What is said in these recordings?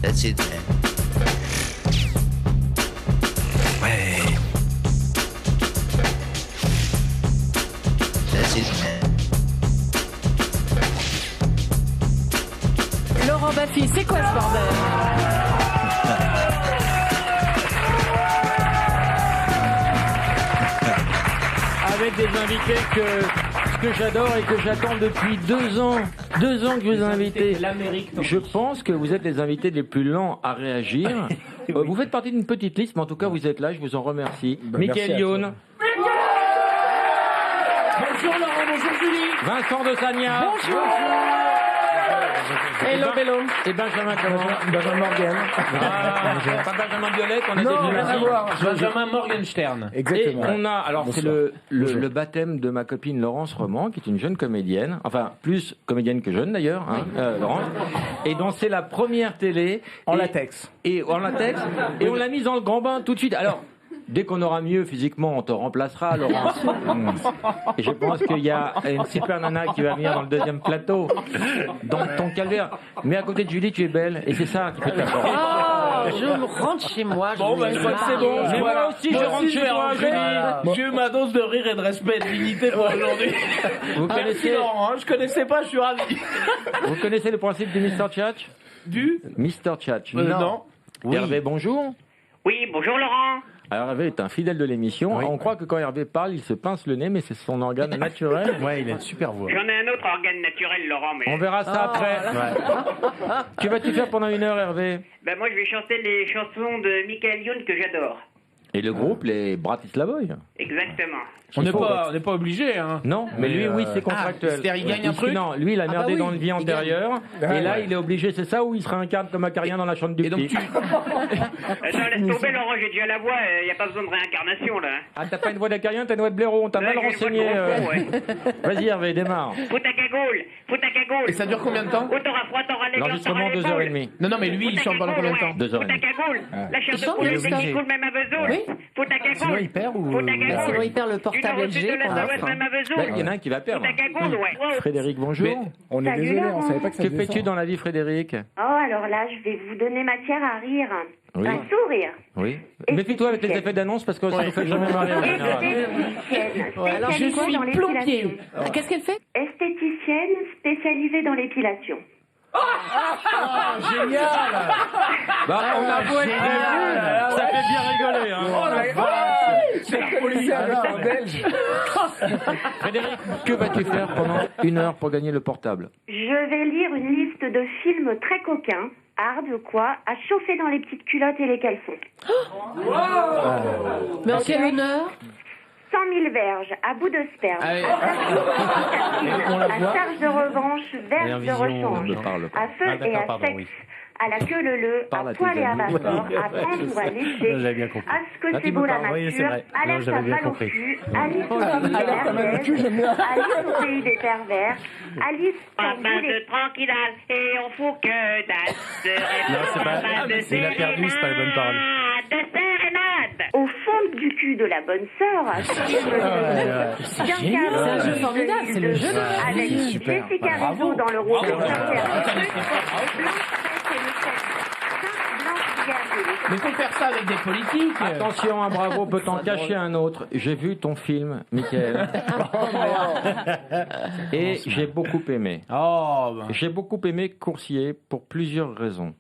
That's it, man. Ouais. That's it, man. Laurent Baffy, c'est quoi ce bordel? Avec des invités que j'adore et que j'attends depuis 2 ans. 2 ans que je vous ai invités. Je pense que vous êtes les invités les plus lents à réagir. Vous faites partie d'une petite liste, mais en tout cas vous êtes là, je vous en remercie. Mickaël Youn. Bonjour Laurent, bonjour Julie. Vincent de Sagna. Bonjour. Hello, hello. Et Benjamin comment? Benjamin Morgan. Pas Benjamin Biolette, on Non, était rien à voir. Benjamin Morgenstern. Exactement. Et on a, alors Bonsoir. c'est le baptême de ma copine Laurence Roman, qui est une jeune comédienne, enfin plus comédienne que jeune d'ailleurs, hein, Laurence, et dont c'est la première télé. En latex. Et en latex, et on l'a mise dans le grand bain tout de suite. Alors, dès qu'on aura mieux physiquement, on te remplacera, Laurence. Et je pense qu'il y a une super nana qui va venir dans le deuxième plateau, dans ton calvaire. Mais à côté de Julie, tu es belle, et c'est ça qui fait ta force. Oh, je me rentre chez moi. Bon, ben, je crois que c'est bon. Mais Voilà. moi aussi, je rentre chez toi, Julie. J'ai eu ma dose de rire et de respect et de dignité pour aujourd'hui. Vous Merci connaissez, Laurent, hein, je connaissais pas, je suis ravi. vous connaissez le principe du Mr. Tchatch? Du Mr. Tchatch. Non. Hervé, bonjour. Oui, bonjour Laurent. Alors Hervé est un fidèle de l'émission. Oui. On croit que quand Hervé parle, il se pince le nez, mais c'est son organe naturel. Ouais, il a une super voix. J'en ai un autre organe naturel, Laurent, mais... On verra ça après. Tu vas-tu faire pendant 1 heure, Hervé? Ben moi, je vais chanter les chansons de Mickaël Youn que j'adore. Et le groupe, les Bratislavoy. Exactement. On n'est pas obligé, hein. Non, mais lui, oui, c'est contractuel. c'est-à-dire, il gagne un truc. Non, lui, il a merdé oui, dans une vie antérieure. Et là, il est obligé, c'est ça, où il se réincarne comme Acarien dans la chambre du Et donc petit. Non, laisse tomber, Laurent, j'ai déjà la voix, il n'y a pas besoin de réincarnation, là. Ah, t'as pas une voix d'Acarien, t'as une voix de blaireau, on t'a Là, mal j'ai une voix de renseigné. gros con, Vas-y, Hervé, démarre. Faut ta cagoule. Et ça dure combien de temps? Ou t'auras froid, t'auras les glands, L'enregistrement, t'auras les 2h30. Non, mais lui, il chante pendant combien de temps? 2 heures et Faut ta demie. cagoule. La chair Il de chante, poule, il est c'est qui obligé. coule même à besoin. Oui. Faut ta cagoule. Sinon, il perd ou... Faut ta cagoule. Sinon, il perd le portable Du nord au sud LG de qu'on l'est à offre. l'ouest, même à besoin. Bah, il y en a un qui va Faut perdre. ta cagoule, ouais. Frédéric, bonjour. On est Salut, désolé, Laurent. on savait pas que ça Que faisait fais-tu ça. dans la vie, Frédéric? Oh, alors là, je vais vous donner matière à rire. Oui. Un sourire. Oui. Méfie-toi avec les effets d'annonce parce que ça ne fait jamais marrer en général. Esthéticienne, Alors, je spécialisée suis dans l'épilation. plombier. Qu'est-ce qu'elle fait? Esthéticienne spécialisée dans l'épilation. Génial. Bah, on a beau être prévenu, ça fait bien rigoler. Hein. C'est la police un belge. Frédéric, que vas-tu faire pendant 1 heure pour gagner le portable? Je vais lire une liste de films très coquins, hard quoi, à chauffer dans les petites culottes et les caleçons. Mais en quel honneur? 100 000 verges à bout de sperme. Allez. À charge de revanche, verge de rechange. ne parle pas. À feu et à sexe. À la queue leu, Parle à à tes poil et à amis. vapeur, à pendre ou à lécher, J'avais bien compris. à ce que Ah, c'est tu beau me la parles. Oui, c'est nature, vrai. à Non, l'air j'avais bien mal au compris. cul, Alice au Alerte pays des à mal au cul, merveilles, j'aime bien. Alice au pays des pervers, Alice Pas pour mal bouler. de tranquillal et on fout que dalle. Non, c'est pas- il a perdu, c'est pas la bonne parole. De sérénade. Au fond du cul de la bonne sœur, bien génial. C'est un jeu formidable, c'est le jeu de la avec vie. Super. Jessica Bravo. Rizzo dans le rôle de Bravo. Mais faut faire ça avec des politiques. Attention, un bravo peut en cacher un autre. J'ai vu ton film, Mickaël. Et j'ai beaucoup aimé. Oh, bah. J'ai beaucoup aimé Coursier pour plusieurs raisons.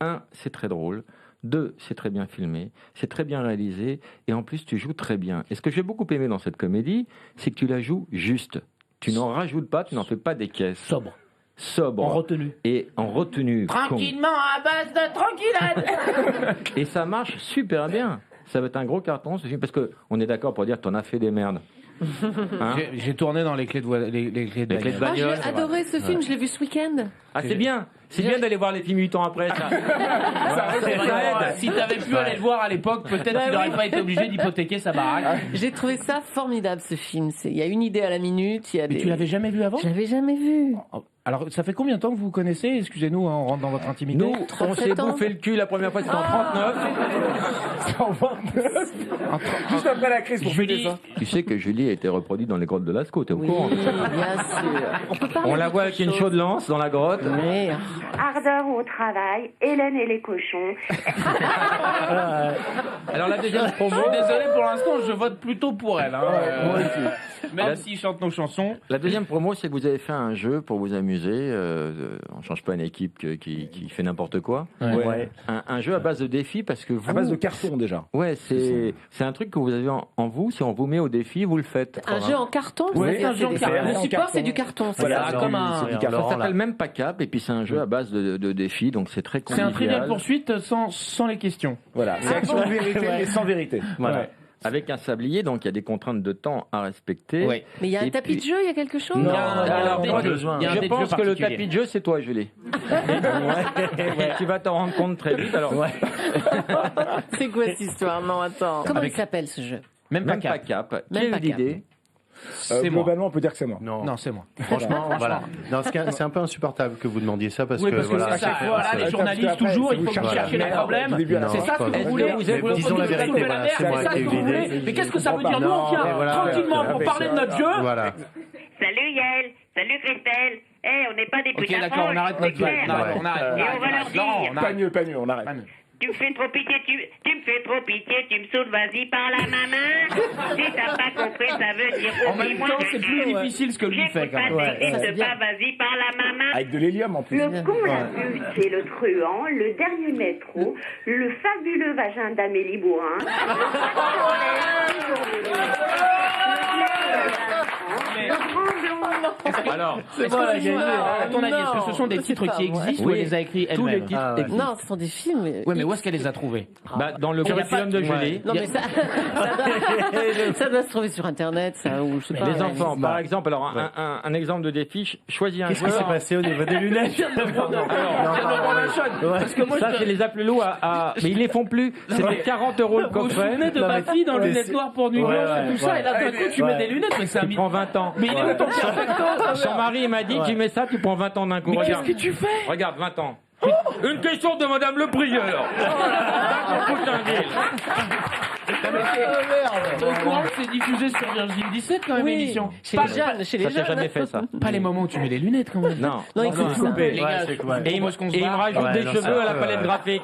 1, c'est très drôle. 2, c'est très bien filmé, c'est très bien réalisé, et en plus tu joues très bien. Et ce que j'ai beaucoup aimé dans cette comédie, c'est que tu la joues juste. Tu n'en rajoutes pas, tu n'en fais pas des caisses. Sobre. En retenue. Et en retenue. Tranquillement à base de tranquillade. Et ça marche super bien. Ça va être un gros carton ce film, parce que on est d'accord pour dire que t'en as fait des merdes. Hein? J'ai tourné dans les clés de Les clés de Ah, bagnole. j'ai adoré ce film, je l'ai vu ce week-end. Ah, c'est bien. C'est bien d'aller voir les films 8 ans après, ça. C'est vrai. Si t'avais pu aller le voir à l'époque, peut-être Bah qu'il n'aurait oui. pas été obligé d'hypothéquer sa baraque. J'ai trouvé ça formidable ce film. Il y a une idée à la minute. Il y a Mais des... tu l'avais jamais vu avant? Je l'avais jamais vu. Alors, ça fait combien de temps que vous vous connaissez? Excusez-nous, hein, on rentre dans votre intimité. Nous, on s'est 37 ans. bouffé le cul la première fois, c'était en 39. En 29. Juste après la crise pour fêter ça. Tu sais que Julie a été reproduite dans les grottes de Lascaux, t'es au Oui, courant? bien sûr. On peut parler On la d'autre voit avec une chose. chaude lance dans la grotte. Mais... Ardeur au travail, Hélène et les cochons. Alors la deuxième Je promo. suis désolé, pour l'instant, je vote plutôt pour elle. Hein. Moi aussi. Même s'ils chantent nos chansons. La deuxième promo, c'est que vous avez fait un jeu pour vous amuser. On change pas une équipe qui fait n'importe quoi. Ouais. Un jeu à base de défis parce que vous. À base de carton déjà. Ouais, c'est un truc que vous avez en vous. Si on vous met au défi, vous le faites. Un jeu en carton, Ouais, c'est-à-dire un jeu en c'est des- carton. Le En support, carton. c'est du carton. c'est Voilà, ça. c'est comme du- un- c'est du Ça carton. s'appelle même pas cap et puis c'est un jeu à base de défis, donc c'est très C'est convivial. un trivial poursuite sans les questions. Voilà, c'est action de vérité, mais sans vérité. Voilà. Ouais. Avec un sablier, donc il y a des contraintes de temps à respecter. Ouais. Mais il y a un Et tapis puis- de jeu, il y a quelque chose Non, il y a un Alors, dé moi, de jeu. Il y a un dé je de pense jeu que le particulier. tapis de jeu, c'est toi, Julie. Et tu vas t'en rendre compte très vite. Alors, C'est quoi cette histoire? Non, attends. Comment il s'appelle ce jeu? Même pas même pas cap. cap. Même Qui a pas eu l'idée? C'est moi. Globalement, on peut dire que c'est moi. Non, c'est moi. Franchement, voilà. Non, c'est un peu insupportable que vous demandiez ça parce Oui, que parce que voilà. c'est ça. Voilà, les Parce journalistes, qu'après, toujours, si il vous faut cherchez chercher la les merde, problèmes. du début à la C'est fin. ça ce que vous voulez. Est-ce que vous disons la vérité, la voilà, mer, c'est moi c'est ça qui ai que eu vous l'idée. voulez. Mais qu'est-ce que ça veut dire? Nous, on Non, vient mais voilà, tranquillement pour avec parler de ça, notre jeu. Voilà. Salut Yael, salut Christelle. On n'est pas des Ok, putains d'accord, on arrête notre clair. blague. On arrête. Et on va leur Non, dire, on Pas arrête. mieux, on arrête. tu me fais trop pitié, tu me fais trop pitié, tu me saoules, vas-y par la main. Si t'as pas compris, ça veut dire En même oublie-moi. temps, c'est plus difficile ce que lui fait J'écoute quand pas, même. t'existes pas, vas-y par la maman. Avec de l'hélium en plus. Le con l'a vu, c'est le truand, le dernier métro, le fabuleux vagin d'Amélie Bourrin, Alors, C'est bon, la gagné. À ton avis, est-ce que ce sont des c'est titres pas qui vrai. existent ou elle les a écrits tous les elle-même? titres existent. Non, ce sont des films. Ouais, mais où est-ce qu'elle les a trouvés? Bah, dans le Il y a curriculum pas- de Julie. Non, mais ça doit se trouver sur Internet, ça, ou je sais pas. Les ouais. enfants, par exemple, alors un exemple de défi, choisis un Qu'est-ce qui s'est joueur. passé au niveau des lunettes? Parce que moi, Ça, c'est les Appelous mais ils les font plus. C'était 40 € le vous vous coffret. souvenez de ma fille dans lunettes noires pour nuit blanche et tout ça, et là d'un coup tu mets des lunettes, mais c'est un Tu prends 20 ans. Mais il est où ton perfecto? Son mari m'a dit, tu mets ça, tu prends 20 ans d'un coup. Mais qu'est-ce Regarde. que tu fais? Regarde, 20 ans. Une question de Madame le Prieur. Au courant que c'est diffusé sur Virgin 17 quand même, Oui, l'émission. chez Pas les jeunes, chez les Ça t'a jeunes. jamais fait ça. Pas les moments où tu mets les lunettes quand même. Non. Non, il faut que ça. Les gars, Ouais, c'est quoi. Et il me rajoute des cheveux à la palette graphique.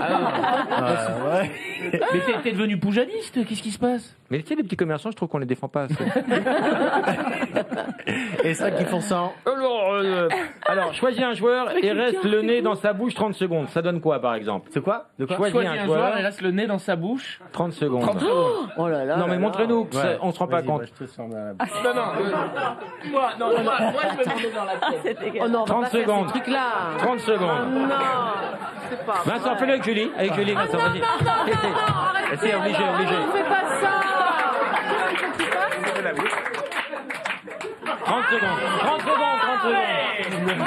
Mais t'es devenu poujadiste, qu'est-ce qui se passe? Mais tu sais, les petits commerçants, je trouve qu'on les défend pas assez. Et ça qui font ça. Alors, choisis un joueur et reste le nez dans sa bouche 30 secondes. Ça donne quoi, par exemple? C'est quoi? De quoi? Choisis Choisis un un joueur et joueur, reste le nez dans sa bouche. 30 secondes. Oh là là. Non, mais là montre-nous, que Ouais. ça- on se rend pas Vas-y, compte. bah, je te sens dans la- Moi, je me mets dans la pièce. Oh non, on va 30 pas faire secondes. ce truc-là. 30 secondes. Non, c'est pas. Vincent, fais-le avec Julie. Avec Julie, Vincent, vas-y. C'est obligé, obligé. On fait pas ça. 30 secondes. 30 secondes, 30 secondes.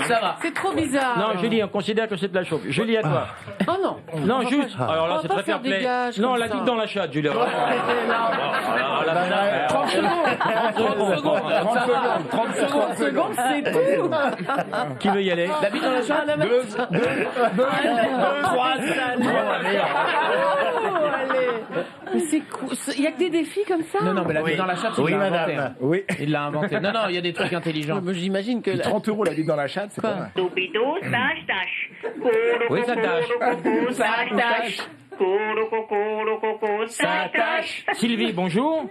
Ça va. C'est trop bizarre. Non, Julie, on considère que c'est de la chauffe. Julie, à toi. Oh non. Non, juste. Alors on là, va c'est pas très faire fair des play. gages Non, comme la ça. dites dans la chatte, Julie. 30 secondes, c'est tout. Qui veut y aller? La bite dans la chatte. Mais c'est cool. Il y a que des défis comme ça. Non, mais la bite dans la chatte, il Oui, l'a inventé. madame. Oui. Il l'a inventé. Non, il y a des trucs intelligents. Moi, j'imagine que. 30 € la bite dans la chatte, c'est Quoi pas mal. Doubidou, tâche, tâche. Oui, ça tâche. Ça tâche. Ça tâche. Sylvie, bonjour.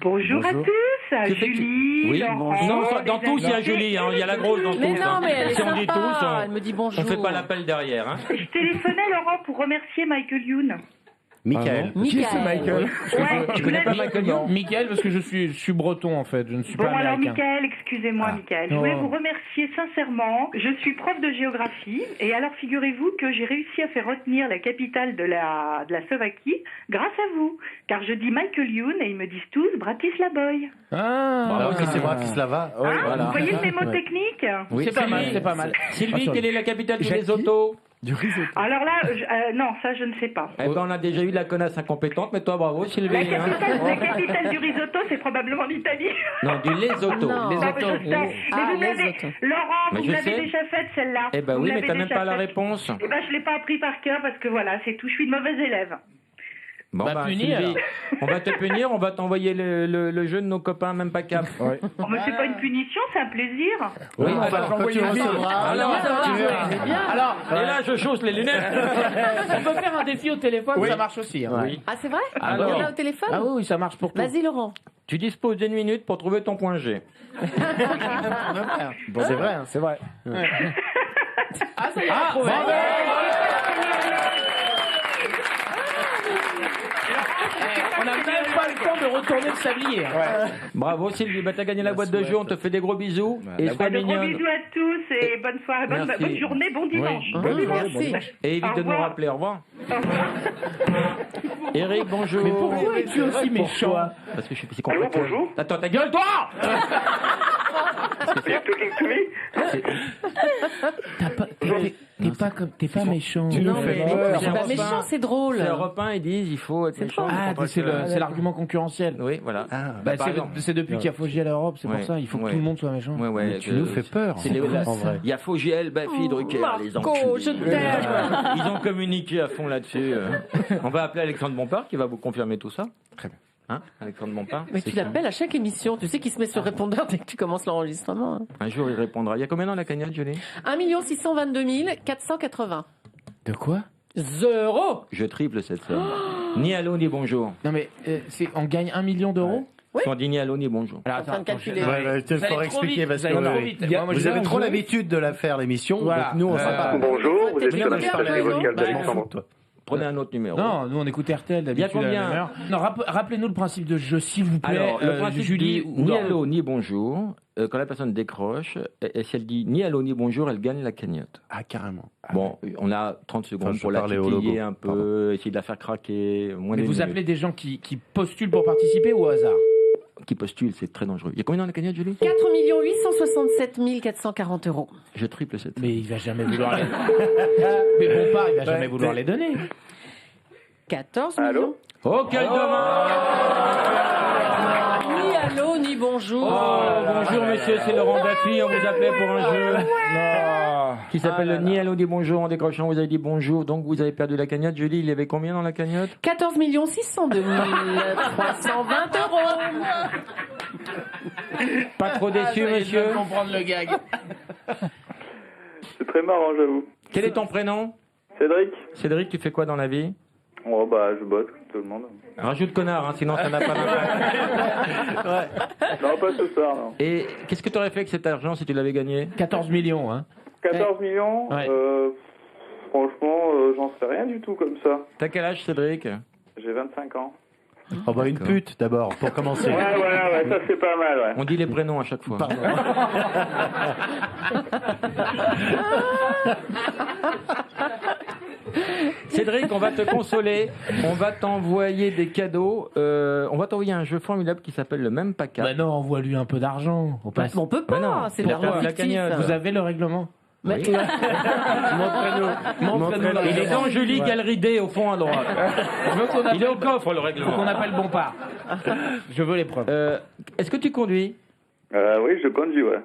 Bonjour à tous, Julie, Oui, Laurent, non, dans les tous, il y a invités. Julie. hein. Il y a la grosse dans tous. Mais non, mais elle est Si on dit sympa. tous, Elle me dit bonjour. on fait pas l'appel derrière. Hein. Je téléphonais, Laurent, pour remercier Michael Youn. Michael. Qui est ce Michael? Ouais, je voulais... Michael, parce que je suis breton en fait, je ne suis Bon, pas alors, américain. Michael, excusez-moi, Michael. Je voulais vous remercier sincèrement. Je suis prof de géographie. Et alors, figurez-vous que j'ai réussi à faire retenir la capitale de la Slovaquie grâce à vous. Car je dis Michael Youn et ils me disent tous Bratislavoy. Ah, ok, c'est Bratislava. Vous voyez le mémo technique? Oui, C'est pas mal, c'est pas mal. Sylvie, quelle est la capitale des autos? Du risotto. Alors là, non, ça je ne sais pas. Eh ben, on a déjà eu la connasse incompétente, mais toi, bravo, Sylvie. La hein. capitale du risotto, c'est probablement l'Italie. Non, du Lesotho. Non. Non, mais je sais. Mais vous l'avez, Lesotho. Laurent, Mais vous je l'avez sais. déjà faite celle-là. Eh ben Vous oui, mais l'avez t'as même déjà pas la faite. réponse. Eh ben, je l'ai pas appris par cœur parce que voilà, c'est tout. Je suis une mauvaise élève. Bon, Bah, puni, Sylvie, alors. on va te punir, on va t'envoyer le jeu de nos copains, même pas cap. Ouais. Oh, mais c'est pas une punition, c'est un plaisir. Oui, on va l'envoyer tu vite. recevras. Alors, C'est bien. Alors, et là, je chausse les lunettes. on peut faire un défi au téléphone, Oui. ça marche aussi. Hein. Oui. Ah, c'est vrai? Alors. Il y en a au téléphone? Ah oui, ça marche pour tout. Vas-y, Laurent. Tu disposes d'une minute pour trouver ton point G. Bon, c'est vrai, hein, c'est vrai. Ah, ça y est, on a trouvé. On n'a même pas le temps de retourner le sablier. Bravo Sylvie, bah, t'as gagné la boîte de jeu, on te fait des gros bisous. Et sois De gros mignonne. bisous à tous et bonne soirée, bonne Merci. journée, bon dimanche. Merci. Et évite Au de nous revoir. rappeler, au revoir. Eric, bonjour. Mais pourquoi es-tu aussi méchant? Parce que je suis psy Allô, bonjour. Attends, ta gueule, toi. You're talking to me? T'es pas méchant. Tu nous Non, fais mais peur. c'est pas méchant, c'est drôle. C'est Europe 1, ils disent il faut être méchant. Ah, c'est l'argument concurrentiel. Oui, voilà. Bah, Par exemple. c'est depuis qu'il y a Fogiel à l'Europe, c'est pour Ouais, ça. Il faut que ouais. tout le monde soit méchant. Ouais, ouais, Mais tu nous fais peur. C'est les en vrai. Il y a Fogiel, Baffy, Drucker, les Marco, enculés. je t'aime. Ils ont communiqué à fond là-dessus. On va appeler Alexandre Bompard qui va vous confirmer tout ça. Très bien. Hein, Alexandre Bompard. Mais tu l'appelles à chaque émission. Tu sais qu'il se met sur répondeur dès que tu commences l'enregistrement. Hein. Un jour, il répondra. Il y a combien dans la cagnotte, Julie? 1 622 480. De quoi? Zéro. Je triple cette somme. Ni allô, ni bonjour. Non mais on gagne 1 million d'euros. Oui. On dit ni allô, ni bonjour. Alors, En train de calculer. Ouais, bah, il faut expliquer parce que vous avez trop l'habitude de la faire l'émission. Voilà. Donc nous, on sait pas. Bonjour, vous êtes Mais sur la on messagerie parle vocale pas, d'Alexandre. Toi. Prenez un autre numéro. Non, nous on écoute RTL d'habitude. Il y a combien à la même heure. Non, rappelez-nous le principe de jeu, s'il vous plaît. Alors, le principe Julie, dit ni allô, ni bonjour. Quand la personne décroche, et si elle dit ni allô, ni bonjour, elle gagne la cagnotte. Ah, carrément. Bon, on a 30 secondes Enfin, je pour la parlais au titiller logo. un peu, Pardon. essayer de la faire craquer. Moins Mais d'une vous minute. appelez des gens qui postulent pour participer ou au hasard? Qui postule, c'est très dangereux. Il y a combien dans la cagnotte, Julie? 4 867 440 euros. Je triple cette. Mais il va jamais vouloir les. Mais Bompard, il va jamais vouloir les donner. 14 Allô millions. Oh, quel dommage! Ni allô, ni bonjour. Oh, bonjour monsieur, c'est Laurent Baffy, on vous appelait pour un jeu qui s'appelle le Ni allô, ni bonjour. En décrochant, vous avez dit bonjour, donc vous avez perdu la cagnotte. Julie, il y avait combien dans la cagnotte? 14 602 320 euros. Pas trop déçu, Je monsieur? viens de comprendre le gag. C'est très marrant, j'avoue. Quel est ton prénom? Cédric? Cédric, tu fais quoi dans la vie? Oh, bah, je bosse, comme tout le monde. Rajoute connard, hein, sinon ça n'a pas d'impact. Non, pas ce soir, non. Et qu'est-ce que tu aurais fait avec cet argent si tu l'avais gagné? 14 millions, hein. 14 millions Ouais. Franchement, j'en sais rien du tout comme ça. T'as quel âge, Cédric? J'ai 25 ans. Oh, bah, une pute d'abord, pour commencer. Ouais, ça c'est pas mal, ouais. On dit les prénoms à chaque fois. Cédric, on va te consoler. On va t'envoyer des cadeaux. On va t'envoyer un jeu formidable qui s'appelle le même pack. Bah non, envoie-lui un peu d'argent. On passe. On peut pas, non, c'est pour l'argent faire la fictif. cagnotte. Vous avez le règlement? Mais- Montrez-nous. Il est dans Julie, galerie D, au fond à droite. Je veux qu'on Il est au appelle, coffre, le faut règlement. qu'on appelle Bompard. Je veux les preuves. Est-ce que tu conduis? Oui, je conduis, ouais.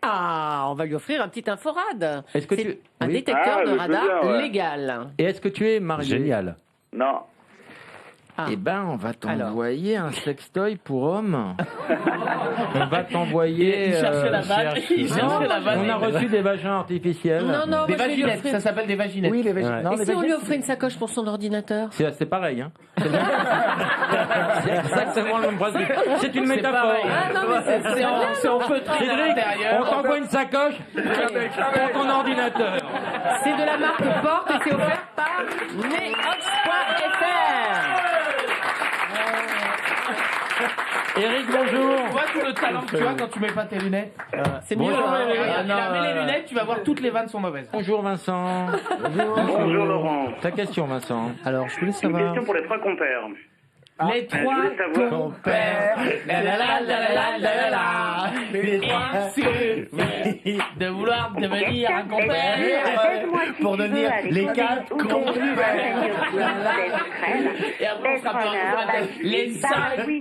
Ah, on va lui offrir un petit inforade. Est-ce que C'est tu- un oui. détecteur Ah, de je veux radar bien, ouais. légal. Et est-ce que tu es marié? Génial. Non. Ah. Eh ben, on va Alors. t'envoyer un sextoy pour homme. On va t'envoyer. Il cherchait la vanne. Il cherchait la vanne. On a reçu des vagins artificiels. Non, non, Des moi, je vais lui vaginettes, offrir- ça s'appelle des vaginettes. Oui, les Ouais. non, Et les si on lui vaginettes, offrait une sacoche pour son ordinateur? C'est pareil, hein. C'est exactement le même principe. C'est une C'est métaphore. pareil. Ah non, mais C'est en feutré à Cédric, on l'intérieur. t'envoie une sacoche pour ton ordinateur. c'est de la marque Porte et c'est offert par Neox.fr. Eric, bonjour. Tu vois tout le talent que tu as quand tu mets pas tes lunettes. C'est mieux. Bonjour, hein. Eric. Regarde, il a mis les lunettes, tu vas voir toutes les vannes sont mauvaises. Bonjour Vincent. Bonjour Laurent. Ta question, Vincent. Alors, je voulais Une savoir. question pour les trois compères. Les trois compères. La la la la la la la. Il suffit de vouloir devenir un compère. Pour devenir les 4 compères. Et après, on sera pas les 5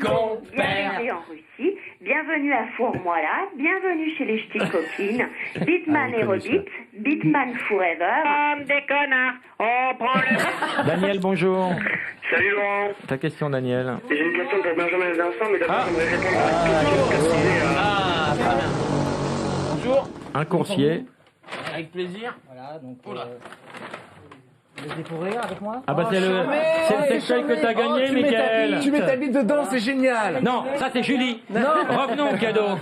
compères. Bienvenue en Russie, bienvenue à Fourmoila, bienvenue chez les ch'tis coquines, Bitman et Robit, Bitman Forever. Des connards, on prend le... Daniel, bonjour. Salut Laurent. Ta question, Daniel. J'ai une question pour Benjamin et Vincent, mais d'abord j'aimerais répondre à la question précisée. Bonjour. Un coursier. Avec plaisir. Voilà, donc. Vous voulez découvrir avec moi? Ah bah c'est le sextoy que t'as gagné, Mickaël. Tu mets ta bite dedans, c'est génial. Non, ça c'est Julie. Non. Revenons au cadeau.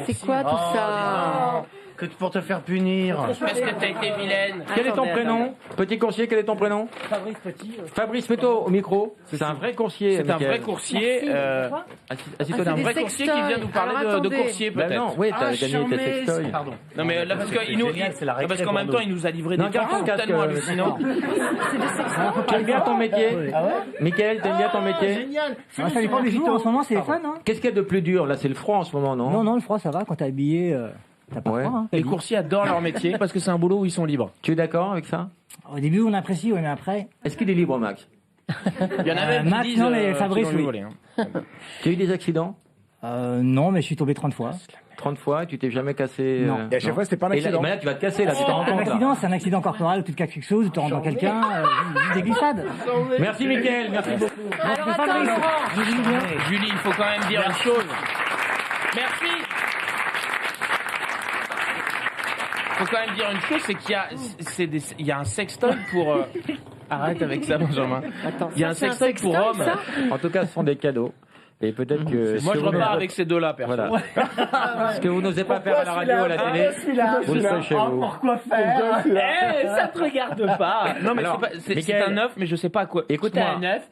C'est quoi tout ça? Que pour te faire punir. Parce que t'as été vilaine. Quel est ton prénom? Petit coursier, quel est ton prénom? Fabrice Petit. Fabrice, mets-toi au micro. C'est un vrai coursier. C'est un Mickaël. vrai coursier. Assis-toi C'est un dans vrai coursier qui vient nous parler de coursier, Bah peut-être. non, oui, t'as gagné tes sextoys. Pardon. Non mais là parce qu'en même temps il nous a livré Non, des garde ton trucs casque, tellement hallucinants. T'aimes bien ton métier? Mickaël, t'aimes bien ton métier? Génial. Ça dépend des jours, en ce moment c'est fun, hein? Qu'est-ce qu'il y a de plus dur? Là, c'est le froid en ce moment, non? Non, non, le froid ça va, quand t'es habillé, t'as pas Ouais. froid, hein. Les coursiers adorent leur métier parce que c'est un boulot où ils sont libres. Tu es d'accord avec ça? Au début on apprécie, ouais, mais après. Est-ce qu'il est libre, Max? Il y en a même Max, qui disent non, mais Fabrice, qu'ils l'ont oui. volé, hein. Tu as eu des accidents? Non, mais je suis tombé 30 fois. 30 fois et tu t'es jamais cassé? Non. Et à chaque fois, c'était pas un Et là, accident. mais là, tu vas te casser, là, tu t'en rends Un compte, là. accident, c'est un accident corporel où tu te casses quelque chose, où tu rentres dans quelqu'un, des glissades. Merci, Mickaël, merci beaucoup. Alors attends, Laurent. Julie, il faut quand même dire une chose. Merci. Il faut quand même dire une chose, c'est qu'il y a un sextoy pour... Arrête avec ça, Benjamin. Attends, Il y a un ça, c'est sextoy pour sextoy, hommes. ça En tout cas, ce sont des cadeaux. Et peut-être que... Moi, ce je que vous repars n'osez- avec ces deux-là, perso. Voilà. Ce que vous n'osez pas faire à la radio ou à la télé, vous le faites chez vous. Pourquoi faire? Eh, ça te regarde pas. Non, mais Alors, c'est Mickaël, un œuf, mais je sais pas à quoi. écoute-moi. C'est un œuf.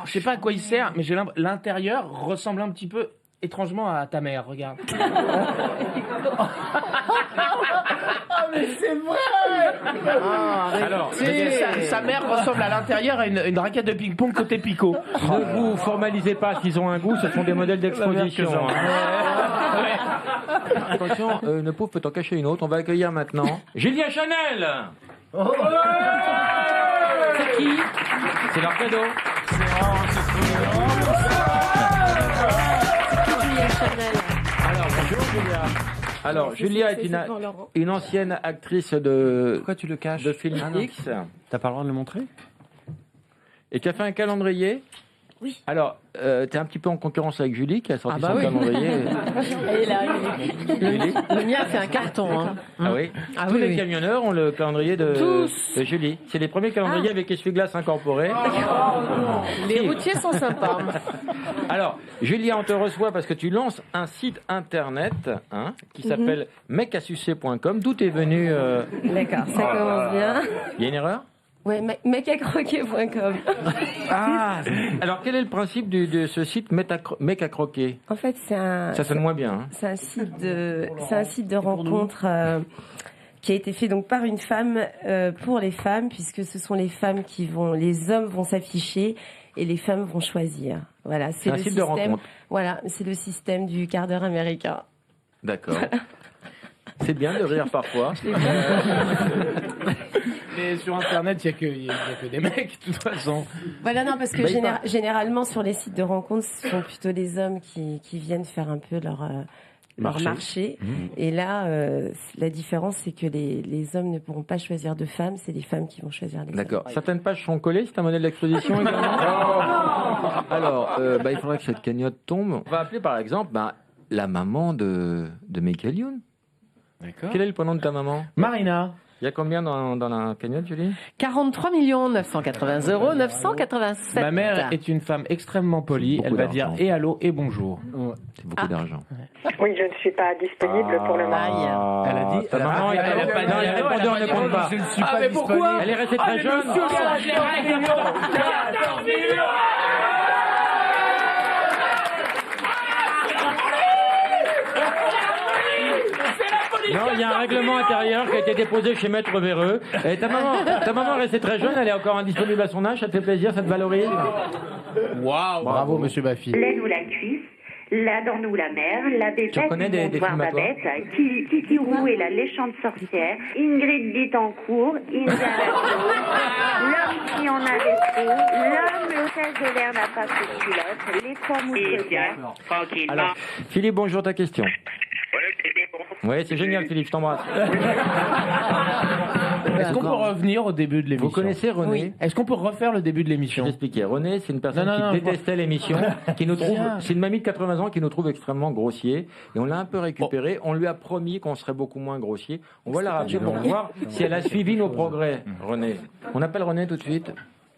Je sais pas à quoi il sert, mais j'ai l'intérieur ressemble un petit peu étrangement à ta mère. Regarde. Alors, Sa mère ressemble à l'intérieur à une raquette de ping-pong côté picot. ne vous formalisez pas s'ils ont un goût, ce sont des modèles d'exposition. Attention, ne pauvre peut en cacher une autre. On va accueillir maintenant Julien Chanel. C'est qui? C'est leur cadeau. Julien Chanel. Alors, bonjour Julia. Alors, Julia est une ancienne actrice de... Pourquoi tu le caches? De film X. T'as pas le droit de le montrer? Et tu as fait un calendrier? Oui. Alors, tu es un petit peu en concurrence avec Julie qui a sorti Ah bah son oui. calendrier. Et là, le mien fait un carton. Hein. Ah oui. Ah Tous oui, les oui. camionneurs ont le calendrier de Julie. C'est les premiers calendriers avec essuie-glace incorporé. Les routiers sont sympas. Alors, Julia, on te reçoit parce que tu lances un site internet qui s'appelle mecasucé.com. D'où t'es venu D'accord, ça commence bien. Il y a une erreur? Ouais, mecacroquer.com. Ah. Alors, quel est le principe de ce site Mec à croquer? En fait, c'est un. Ça sonne moins bien. Hein. C'est un site de rencontre qui a été fait donc par une femme pour les femmes, puisque ce sont les femmes les hommes vont s'afficher et les femmes vont choisir. Voilà, C'est un site de rencontre. Voilà, c'est le système du quart d'heure américain. D'accord. C'est bien de rire parfois. Mais sur Internet, il n'y a que des mecs, de toute façon. Voilà, non, parce que généralement, sur les sites de rencontres, ce sont plutôt les hommes qui viennent faire un peu leur marché. Et là, la différence, c'est que les hommes ne pourront pas choisir de femmes, c'est les femmes qui vont choisir les hommes. D'accord. Certaines pages sont collées, c'est un modèle d'exposition également. Alors, il faudrait que cette cagnotte tombe. On va appeler par exemple la maman de Michael Youn. D'accord. Quel est le prénom de ta maman? Marina. Il y a combien dans la cagnotte, Julie? 43 980 987. Ma mère est une femme extrêmement polie. Elle va dire et allô et bonjour. C'est beaucoup d'argent. Oui, je ne suis pas disponible pour le moment. Elle a dit. Ta maman, elle a pas dit. Non, les répondeurs ne comptent pas. Je ne suis pas disponible. Elle est restée très jeune. 14 millions. Non, il y a un règlement intérieur qui a été déposé chez Maître Véreux. Et ta maman est restée très jeune, elle est encore indisponible à son âge, ça te fait plaisir, ça te valorise. Waouh. Bravo, monsieur Baffy. L'aide ou la cuisse, la dent ou la mère, la bébête connais ou des Bonsoir films à toi Babette, Titi Roux et la léchante sorcière, Ingrid Bittencourt, Indiana Jones, l'homme qui en avait trop, l'homme l'hôtesse de l'air n'a pas fait de culotte, les trois mousquetaires. Tranquille. Alors, Philippe, bonjour, ta question. Oui, c'est génial, Philippe, je t'embrasse. Est-ce qu'on peut revenir au début de l'émission? Vous connaissez René? Oui. Est-ce qu'on peut refaire le début de Je l'émission? vais t'expliquer. René, c'est une personne Non, qui détestait l'émission, qui nous trouve, c'est une mamie de 80 ans qui nous trouve extrêmement grossier, et on l'a un peu récupéré. On lui a promis qu'on serait beaucoup moins grossier. On va la rappeler pour voir si elle a suivi nos progrès, René. On appelle René tout de suite.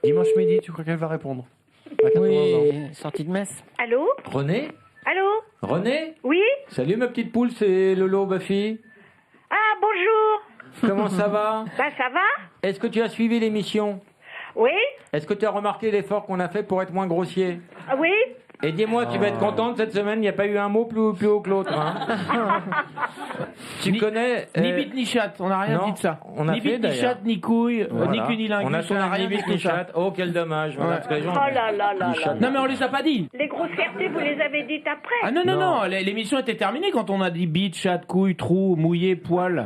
Dimanche midi, tu crois qu'elle va répondre? À 80 ans. Oui, sortie de messe. Allô? René? Allô? René? Oui? Salut ma petite poule, c'est Lolo Baffy. Ah, bonjour! Comment ça va? Bah, ça va? Est-ce que tu as suivi l'émission? Oui? Est-ce que tu as remarqué l'effort qu'on a fait pour être moins grossier? Oui? Et dis-moi, tu vas être contente cette semaine, il n'y a pas eu un mot plus haut que l'autre. Hein. Tu connais... Ni bite ni chatte, on n'a rien non, dit de ça. on a ni fait, bite ni d'ailleurs. chatte, ni couille, Voilà. ni cunilingus, On a fait un rien ni dit bite de ni ça. chatte. Oh, quel dommage. Voilà, parce que les gens- Oh là là là là. Non mais on les a pas dit. Les grossièretés, vous les avez dites après? Ah non, l'émission était terminée quand on a dit bite, chatte, couille, trou, mouillé, poil.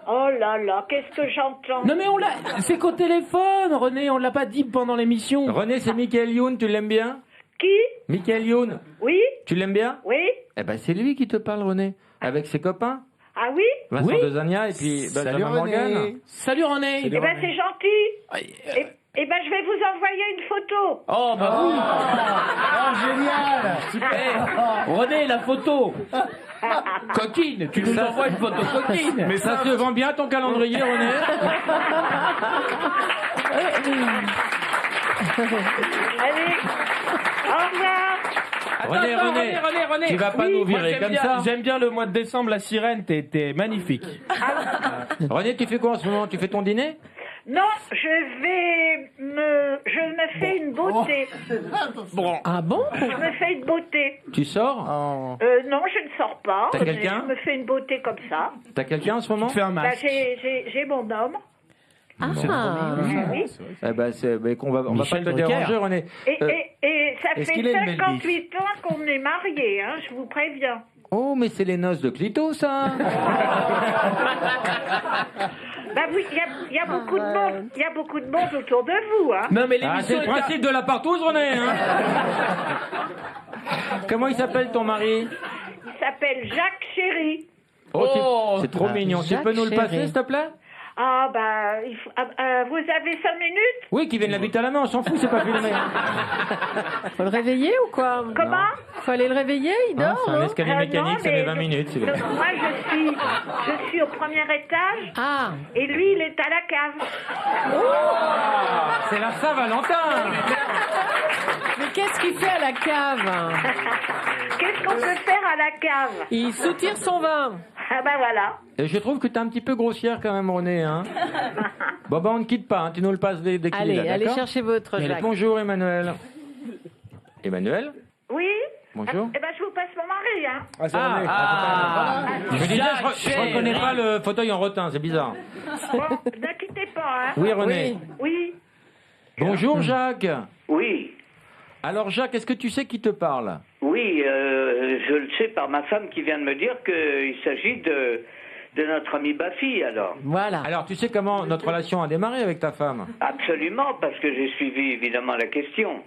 Oh là là, qu'est-ce que j'entends? Non mais on l'a, c'est qu'au téléphone, René, on l'a pas dit pendant l'émission. René, c'est Michael Youn, tu l'aimes bien? Qui? Michael Youn, Oui? tu l'aimes bien? Oui? Eh ben, c'est lui qui te parle, René. Avec ses copains. Ah oui? Vincent Oui. Dezania et puis Benjamin Morgan. Salut René. Eh ben c'est gentil. Eh ben je vais vous envoyer une photo. Oh bah oui. Oh, génial! Super. René, la photo. Coquine, tu nous envoies une photo coquine. Mais ça se vend bien ton calendrier, René? Allez, au revoir. René, tu vas pas nous virer comme ça. J'aime bien le mois de décembre, la sirène, t'es magnifique. René, tu fais quoi en ce moment? Tu fais ton dîner? Non, je me fais une beauté. Bon. Ah bon? Je me fais une beauté. Tu sors? Non, je ne sors pas. T'as quelqu'un? Je me fais une beauté comme ça. T'as quelqu'un en ce moment? Tu fais un Bah, masque. j'ai mon homme. Ah, Oui. Eh ben, on va pas Michel te Drucker. déranger, René. Et ça est-ce fait qu'il a une belle 58 ans qu'on est mariés, hein, je vous préviens. Oh, mais c'est les noces de Clito, ça. Bah oui, il y a beaucoup de monde. Il y a beaucoup de monde autour de vous, hein. Non mais Ah, c'est l'émission le principe de la partouze, René. Hein. Comment il s'appelle ton mari? Il s'appelle Jacques Chéry. Oh, c'est trop mignon. Tu Jacques peux nous le passer, Chéry. s'il te plaît? Ah bah, vous avez 5 minutes? Oui, qui vienne l'habiter à la main, on s'en fout, c'est pas filmé. faut le réveiller ou quoi? Comment? Faut aller le réveiller, il dort, C'est un non? escalier Non, mécanique, ça mais met 20 minutes. c'est bien. Moi, je suis au premier étage Ah, et lui, il est à la cave. C'est la Saint-Valentin. mais qu'est-ce qu'il fait à la cave? Qu'est-ce qu'on peut faire à la cave? Il soutire son vin. Ah bah voilà. Et je trouve que t'es un petit peu grossière quand même, René. Hein. Bon, bah, on ne quitte pas, hein. Tu nous le passes dès qu'il est Allez, là, allez d'accord? chercher votre Allez, Jacques. bonjour, Emmanuel. Emmanuel? Oui? Bonjour. Eh ben, je vous passe mon mari, hein. Ah, c'est René. Je disais, je reconnais pas le fauteuil en rotin, c'est bizarre. Bon, ne quittez pas, hein. Oui, René. Oui. Bonjour, Jacques. Oui, Alors, Jacques, est-ce que tu sais qui te parle? oui, je le sais par ma femme qui vient de me dire qu'il s'agit de notre ami Baffy, alors. Voilà. Alors, tu sais comment notre relation a démarré avec ta femme? Absolument, parce que j'ai suivi évidemment la question.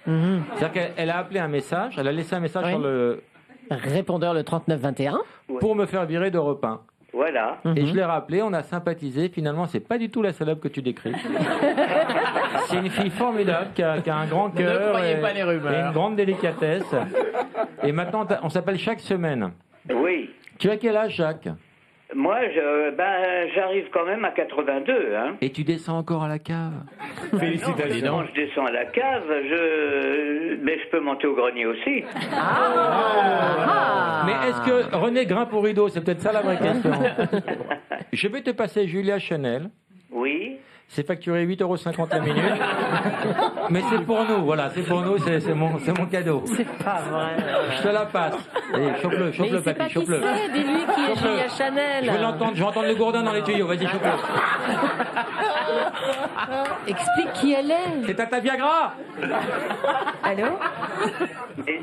C'est-à-dire qu'elle a appelé un message, elle a laissé un message Oui. sur le... Répondeur le 3921. pour me faire virer d'Europe 1. Voilà. Et je l'ai rappelé, on a sympathisé. Finalement, c'est pas du tout la salope que tu décris. C'est une fille formidable qui a un grand cœur croyez pas les rumeurs. et une grande délicatesse. Et maintenant, on s'appelle chaque semaine. Oui. Tu as quel âge, Jacques? Moi, j'arrive quand même à 82, hein. Et tu descends encore à la cave? Félicitations. Non, je descends à la cave, mais je peux monter au grenier aussi. Mais est-ce que René grimpe au rideau? C'est peut-être ça la vraie question. Je vais te passer Julia Chanel. Oui. Oui. C'est facturé 8,50 € la minute. Mais c'est pour nous, voilà, c'est pour nous, c'est mon cadeau. C'est pas vrai. Je te la passe. Allez, chope-le, Mais papy, chope-le. Dis-lui qui est Julia Chanel. Je vais entendre le gourdin dans les tuyaux, vas-y, chope-le. Explique qui elle est. C'est Tata Viagra. Allô? Et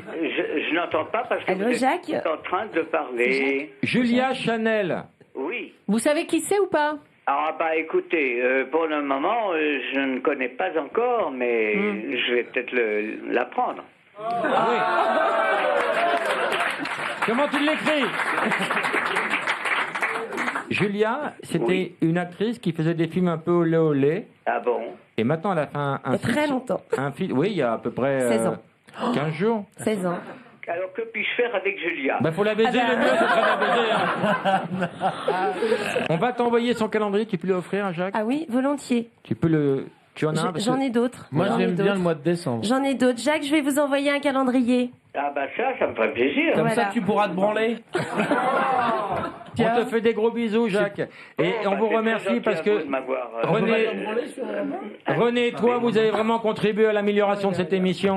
je n'entends pas parce que Allô, vous êtes Jacques en train de parler. Julia Chanel. Oui. Vous savez qui c'est ou pas? Ah bah écoutez, pour le moment, je ne connais pas encore, mais je vais peut-être l'apprendre. Ah oui. Comment tu l'écris? Julia, c'était une actrice qui faisait des films un peu olé olé. Ah bon? Et maintenant, elle a fait un Il y a très longtemps. un film. Oui, il y a à peu près 16 ans. 15 jours. 16 ans. Alors que puis-je faire avec Julia? Bah faut la baiser, le mieux, ce serait la baiser. Hein. On va t'envoyer son calendrier, tu peux lui offrir, hein, Jacques? Ah oui, volontiers. Tu peux le... Tu en as un? J'en ai d'autres. Moi, J'en ai j'aime bien d'autres. le mois de décembre. J'en ai d'autres. Jacques, je vais vous envoyer un calendrier. Ah bah ça me ferait plaisir. Comme Voilà. ça, tu pourras te branler. On te fait des gros bisous, Jacques. Et on vous remercie parce que René et toi, vous avez vraiment contribué à l'amélioration de cette émission.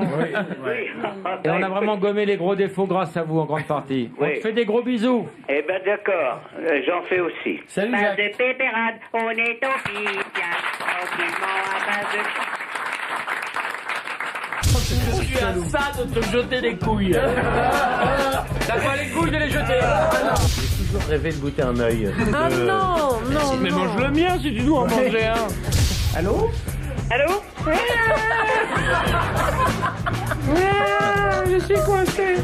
Et on a vraiment gommé les gros défauts grâce à vous en grande partie. On te fait des gros bisous. Eh ben d'accord, j'en fais aussi. Salut, Base Jacques. de pépérade, on est au pizza, tranquillement à base de... Je suis à ça de te jeter des couilles. T'as pas les couilles de les jeter. J'ai toujours rêvé de goûter un œil. Ah non, non, Mais non. mange le mien si tu dois en manger un. Allô? Allô? Je suis coincé.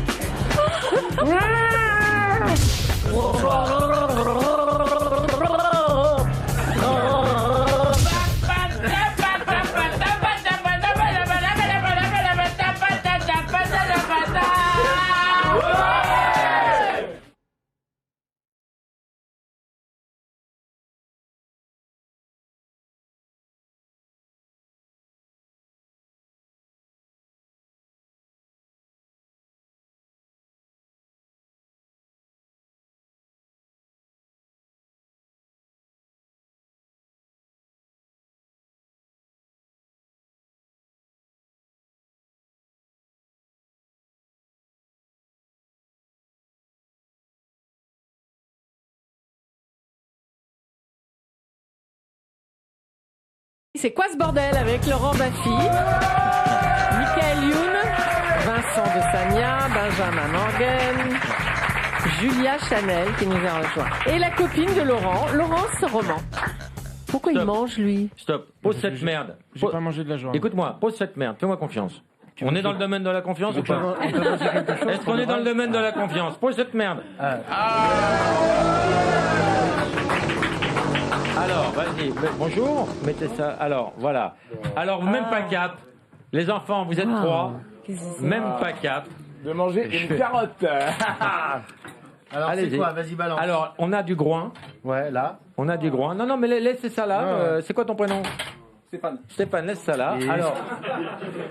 C'est quoi ce bordel avec Laurent Baffy, Michael Youn, Vincent de Sagna, Benjamin Morgan, Julia Chanel qui nous a rejoint. Et la copine de Laurent, Laurence Roman. Pourquoi il mange lui? Stop, pose cette merde. J'ai pas mangé de la journée. Écoute-moi, pose cette merde, fais-moi confiance. On est dans le domaine de la confiance ou pas? Est-ce qu'on est dans le domaine de la confiance? Pose cette merde. Alors, vas-y, bonjour, mettez ça. Alors, voilà. Alors, même pas cap. Les enfants, vous êtes trois. Même pas cap. De manger une carotte. Alors, c'est Allez-y. quoi? Vas-y, balance. Alors, on a du groin. Ouais, là. On a du groin. Non, non, mais laissez ça là. C'est quoi ton prénom? Stéphane. Stéphane, laisse ça là. Et- Alors,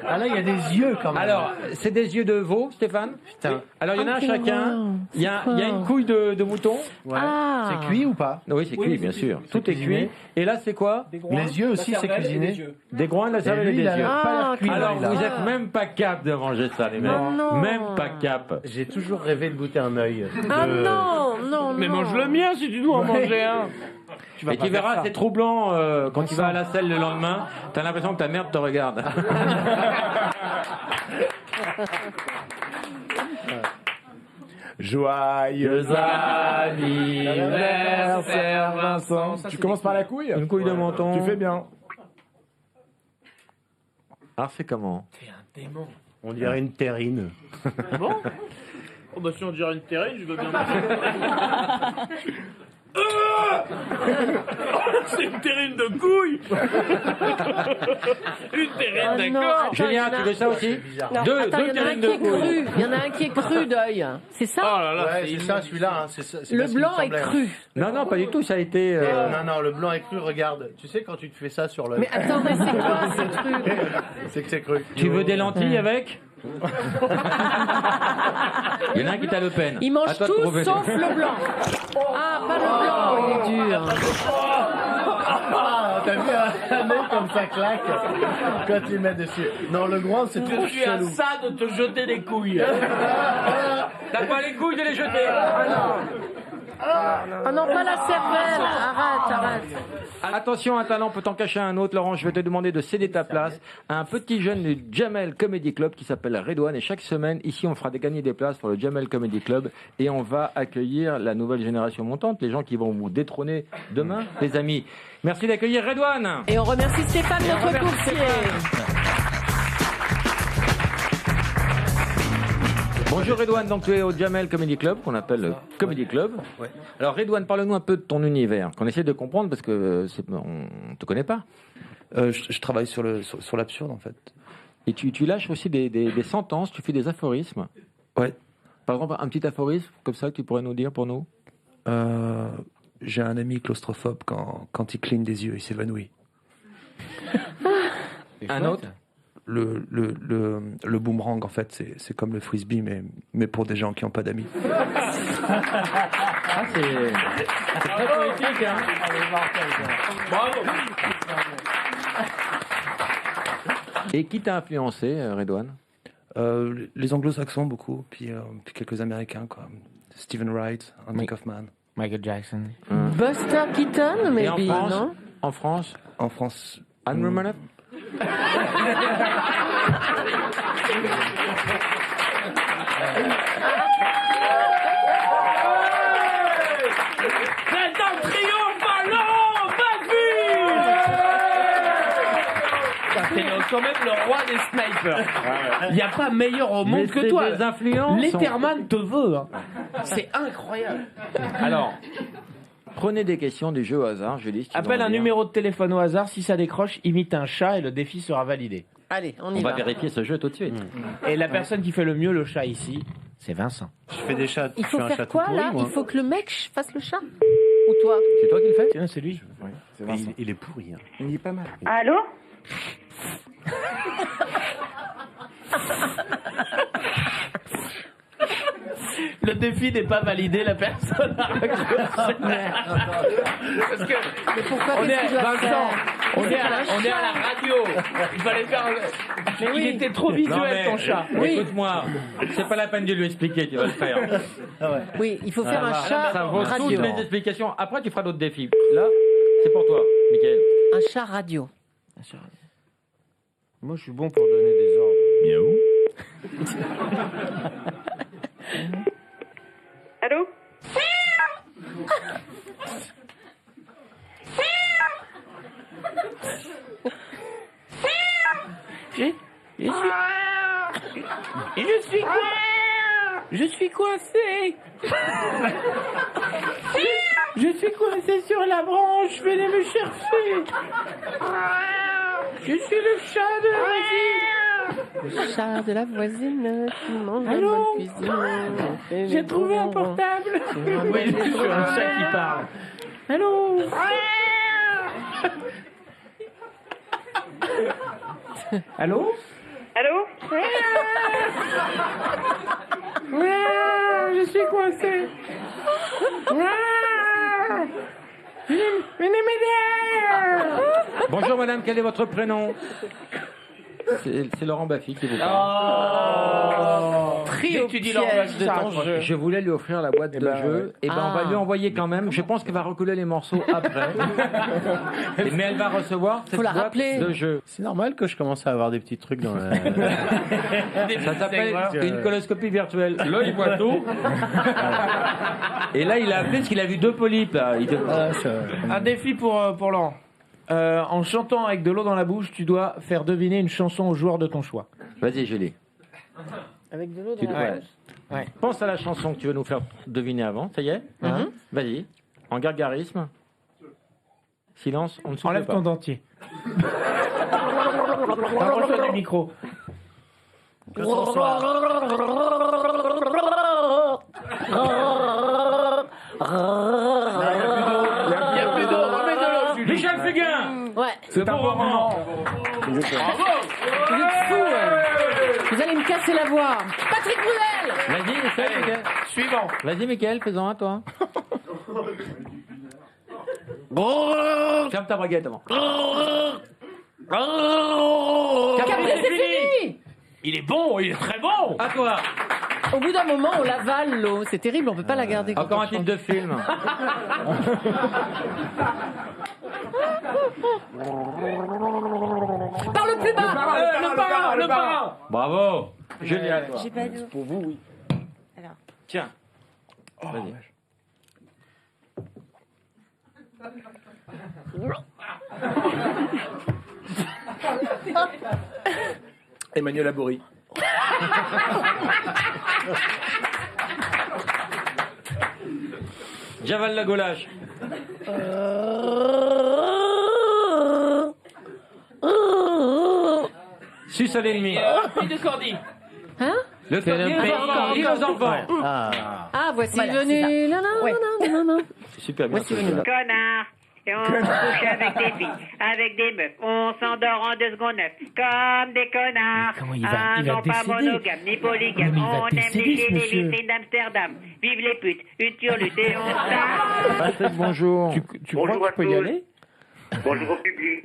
Ah, là, il y a des yeux quand même. alors, c'est des yeux de veau, Stéphane? Putain. Alors, il y en a un quelle chacun. horreur. Il y a C'est quoi une couille de mouton. Ouais. Ah. C'est cuit ou pas? Oui, c'est cuit, bien sûr. Tout est cuisiné. cuit. Et là, c'est quoi? Les yeux aussi, c'est cuisiné. Des groins, de la cervelle et lui, des il a yeux. pas l'air cuit, Alors, là. vous êtes même pas cap de manger ça, les mecs. non. Même pas cap. J'ai toujours rêvé de goûter un œil. Ah non, non, Mais non. mange le mien si tu dois en manger un. Et tu verras, c'est troublant quand tu vas à la selle le lendemain. T'as l'impression que ta merde te regarde. Joyeux anniversaire, Vincent. Tu commences par la couille? Une couille de menton. Tu fais bien. Alors, c'est comment? On dirait une terrine. Bon. Oh bah si on dirait une terrine, je veux bien. C'est une terrine de couilles. Une terrine Ah non, d'accord. attends, Julien, il y en a- tu veux ça aussi? Non, Deux attends, il y en a un terrines qui de est couilles. cru. Il y en a un qui est cru d'œil. C'est ça? Oh là là, Ouais, c'est ça, celui-là. Hein. C'est Le parce qu'il blanc me est semblait. cru. Non, non, pas du tout. Ça a été. Non, non, le blanc est cru, regarde. Tu sais, quand tu te fais ça sur le. Mais attends, mais c'est quoi ce truc? C'est que c'est cru. Tu veux des lentilles avec? Il y en a un qui t'a le peine. Ils mangent À toi de tout trouver. sauf le blanc. Ah, pas le blanc, il est dur. t'as vu un nez comme ça claque quand tu mets dessus. Non, le groin, c'est trop Je suis à chelou. ça de te jeter les couilles. T'as pas les couilles de les jeter. Ah non, pas la cervelle. Arrête. Attention, un talent peut en cacher un autre. Laurent, je vais te demander de céder ta place à un petit jeune du Jamel Comedy Club qui s'appelle Redouane. Et chaque semaine, ici, on fera gagner des places pour le Jamel Comedy Club. Et on va accueillir la nouvelle génération montante, les gens qui vont vous détrôner demain, les amis. Merci d'accueillir Redouane. Et on remercie Stéphane, notre courtier. Bonjour Redouane, donc tu es au Jamel Comedy Club, qu'on appelle le Comedy Club. Ouais. Alors Redouane, parle-nous un peu de ton univers, qu'on essaie de comprendre parce que on te connaît pas. Je travaille sur l'absurde en fait. Et tu lâches aussi des sentences, tu fais des aphorismes. Ouais. Par exemple, un petit aphorisme comme ça que tu pourrais nous dire pour nous. J'ai un ami claustrophobe, quand il cligne des yeux, il s'évanouit. Un autre. Le boomerang, en fait, c'est comme le frisbee, mais pour des gens qui n'ont pas d'amis. Ah, c'est très poétique, hein. Bravo. Et qui t'a influencé, Redouane? Les anglo-saxons, beaucoup, puis quelques américains, quoi. Stephen Wright, Andy Kaufman. Michael Jackson. Buster Keaton, Et en maybe, France, non? En France, En France, Anne Romanoff. C'est un triomphe, Laurent Baffy. T'es quand même le roi des snipers. Il n'y a pas meilleur au monde que toi. Des influences. Letterman te veut. Hein. C'est incroyable. Alors, prenez des questions du jeu au hasard, Julie. si tu veux Appelle en un dire. numéro de téléphone au hasard. Si ça décroche, imite un chat et le défi sera validé. Allez, on On y va va. vérifier ce jeu tout de suite. Et la personne qui fait le mieux le chat ici, c'est Vincent. Je fais des chats. Il je suis faut un faire chat tout quoi pourri, là? moi. Il faut que le mec fasse le chat? Ou toi? C'est toi qui le fais? Tiens, c'est lui. Mais il est pourri. Hein. Il est pas mal. Allô? Le défi n'est pas validé, la personne a raccroché. Parce que Pourquoi on est, qu'est-ce que tu dois Vincent, faire? on est à la radio. Il fallait faire. Il était trop visuel ton chat. Oui. Écoute-moi, c'est pas la peine de lui expliquer, tu vas le faire. Oui, il faut faire un chat Ça vaut radio. toutes les explications. Après, tu feras d'autres défis. Là, c'est pour toi, Mickaël. Un chat radio. Moi, je suis bon pour donner des ordres. Miaou. Allô? Je suis coincé. Je suis coincé sur la branche. Venez me chercher. Je suis le chat de la voisine. Le chat de la voisine qui mange la Allô? bonne cuisine. J'ai trouvé un portable. Oui, je suis un chat qui parle. Allô? Allô? Allô? Je suis coincé. Venez m'aider. Bonjour madame, quel est votre prénom? C'est Laurent Baffy qui vous parle. Dès que tu dis l'orgasme de ton jeu. Je voulais lui offrir la boîte de jeu. Et ben on va lui envoyer quand même. Je pense qu'elle va recoller les morceaux après. Mais elle va recevoir cette Faut la boîte rappeler. de jeu. C'est normal que je commence à avoir des petits trucs dans la... Ça s'appelle une coloscopie virtuelle. Là, il voit tout. Et là, il a appelé parce qu'il a vu 2 polypes. Là. Un défi pour Laurent. En chantant avec de l'eau dans la bouche, tu dois faire deviner une chanson au joueur de ton choix. Vas-y, Julie. Avec de l'eau Tu dans dois- la bouche. Ouais. Pense à la chanson que tu veux nous faire deviner avant. Ça y est Vas-y. En gargarisme. Silence, on ne souffle Enlève pas. ton dentier. Rapproche-toi du micro. Il y a plus d'eau. Remets de l'eau, Julie. Michel Fugain. Ouais. C'est un bon moment. Vous êtes fous, Vous allez me casser la voix. Patrick Bruel. Vas-y, Michel. Suivant. Vas-y, Mickaël, fais-en un, toi. Ferme ta braguette avant. Capri, c'est fini. Il est bon, il est très bon. À toi. Au bout d'un moment, on l'avale, l'eau. C'est terrible, on peut pas la garder. quand Encore on un titre chante. de film. Parle plus bas. Le parrain. Bravo. Julie, à toi. J'ai pas d'eau. Pour vous, oui. Alors. Tiens. Vas-y. Emmanuel Abory. Javal la Golache. Suce à l'ennemi. Fille de Cordy. Hein? Le pays aux enfants. Ah, voici Voilà, venu. c'est ça. Non. C'est super bien. Voici venu. Connard. Et on couche avec des filles, avec des meufs. On s'endort en 2 secondes 9. Comme des connards. Comment il va non pas décéder? monogame, ni polygame. Mais il va On aime décéder, lécher ce les monsieur. vitrines d'Amsterdam. Vive les putes, une turlute et on tape. Patrick, bonjour. Tu crois que tu peux y aller? Bonjour au public.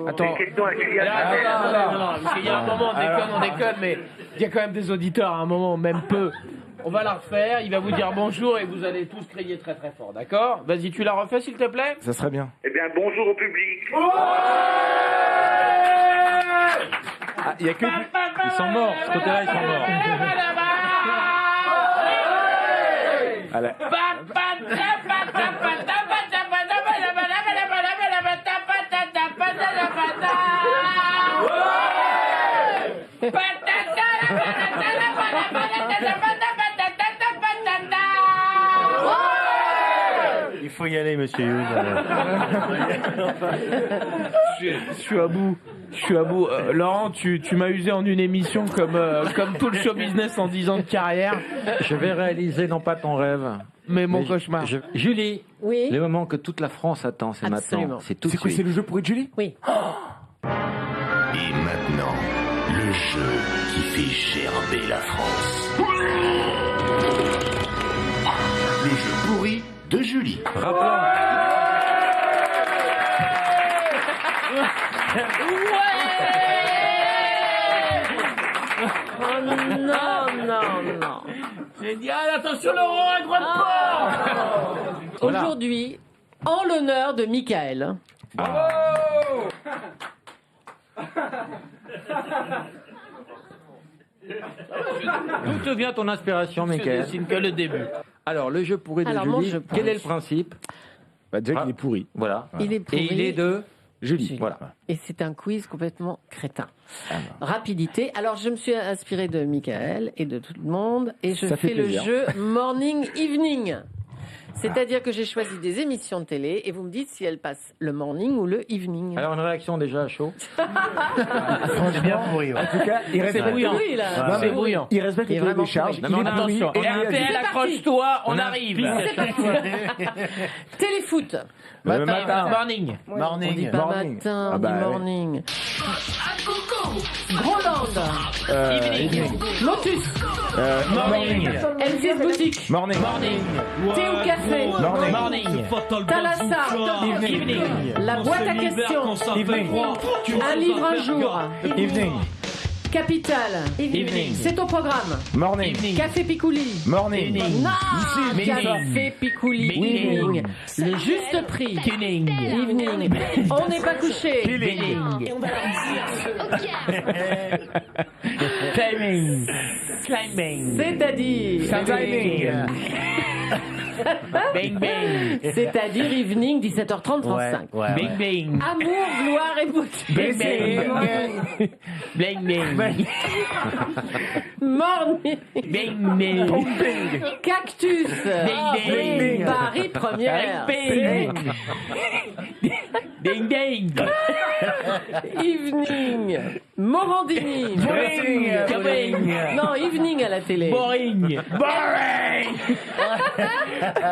Attends. Question à Julien. Non, parce qu'il y a un moment, on déconne, mais il y a quand même des auditeurs à un moment, même peu. On va la refaire, il va vous dire bonjour et vous allez tous crier très très fort, d'accord? Vas-y, tu la refais s'il te plaît? Ça serait bien. Eh bien, bonjour au public. Ah, il y a que. Ils sont morts. Ce côté-là, ils sont morts. Allez. Il faut y aller, monsieur Youn. Je suis à bout. Laurent, tu m'as usé en une émission comme tout le show business en 10 ans de carrière. Je vais réaliser non pas ton rêve, mais mon cauchemar. Julie, oui. le moment que toute la France attend, c'est Absolument. maintenant. C'est tout de C'est quoi, c'est suite. le jeu pour être Julie? Oui. Et maintenant, le jeu qui fait gerber la France. Le jeu pourri de Julie. Oh non. Génial, attention Laurent, un droit de porc. Aujourd'hui, en l'honneur de Michael. D'où te vient ton inspiration, Michael? C'est que le début. Alors, le jeu pourri de Alors, mon Julie, jeu quel pourri. est le principe? Bah, déjà qu'il est pourri. Voilà. Il est pourri. Et il est de Julie. Voilà. Et c'est un quiz complètement crétin. Rapidité. Alors, je me suis inspirée de Michael et de tout le monde et je Ça fait fais le plaisir. jeu Morning Evening. C'est-à-dire que j'ai choisi des émissions de télé et vous me dites si elles passent le morning ou le evening. Alors, une réaction déjà à chaud. C'est bien pourri. Ouais. En tout cas, il respecte. bruyant. Oui, là. Non, mais C'est bruyant. Il respecte Il est le cahier vraiment des charges. pourri. Il Non, est mais pourri. Attention, Et il a dit- RTL, accroche-toi, on arrive. C'est parti. Téléfoot. Le matin. Morning. On dit Morning. pas Morning. matin, Ah on bah, dit oui. morning. Groland. Evening. Lotus. Morning. M6 Boutique. Morning. Morning. Thé ou café. Morning. Morning. Thalassa. Evening. La boîte à questions. Evening. Un livre un jour. Evening. Capitale. Evening. C'est au programme. Morning. Evening. Café Picouli. Morning. Non, Evening. Café Picouli. Evening. Evening. Le juste prix. Evening. Evening. On n'est pas couché. Evening. Climbing. Climbing. C'est-à-dire. Timing. Bang bang. C'est-à-dire evening 17h30 35. Ouais. Bang bang. Amour, gloire et beauté. Bang bang. Bang bang. Morning. Bang bang. Cactus. Bang bang. Paris première. Bang bang. Bang bang. Evening. Morandini. Boring. Non, evening à la télé. Boring. Boring.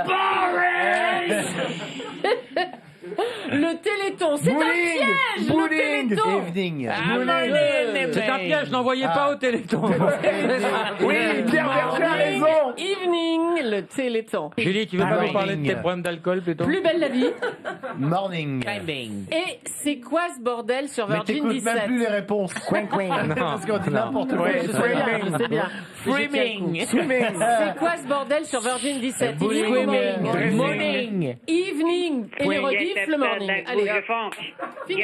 Boring. Le Téléthon, c'est un piège. Le Téléthon. Evening. C'est un piège, n'envoyez pas au Téléthon. Oui, Pierre Berger a raison. Evening, le Téléthon. Julie, tu veux pas nous parler de tes problèmes d'alcool plutôt? Plus belle la vie. Morning. Et c'est quoi ce bordel sur Mais Virgin t'écoutes 17? même plus les réponses. Parce qu'on dit n'importe quoi. Je sais bien. Swimming. C'est quoi ce bordel sur Virgin 17? Morning. Evening. Et les rediffs le morning. Allez, hop. Fini.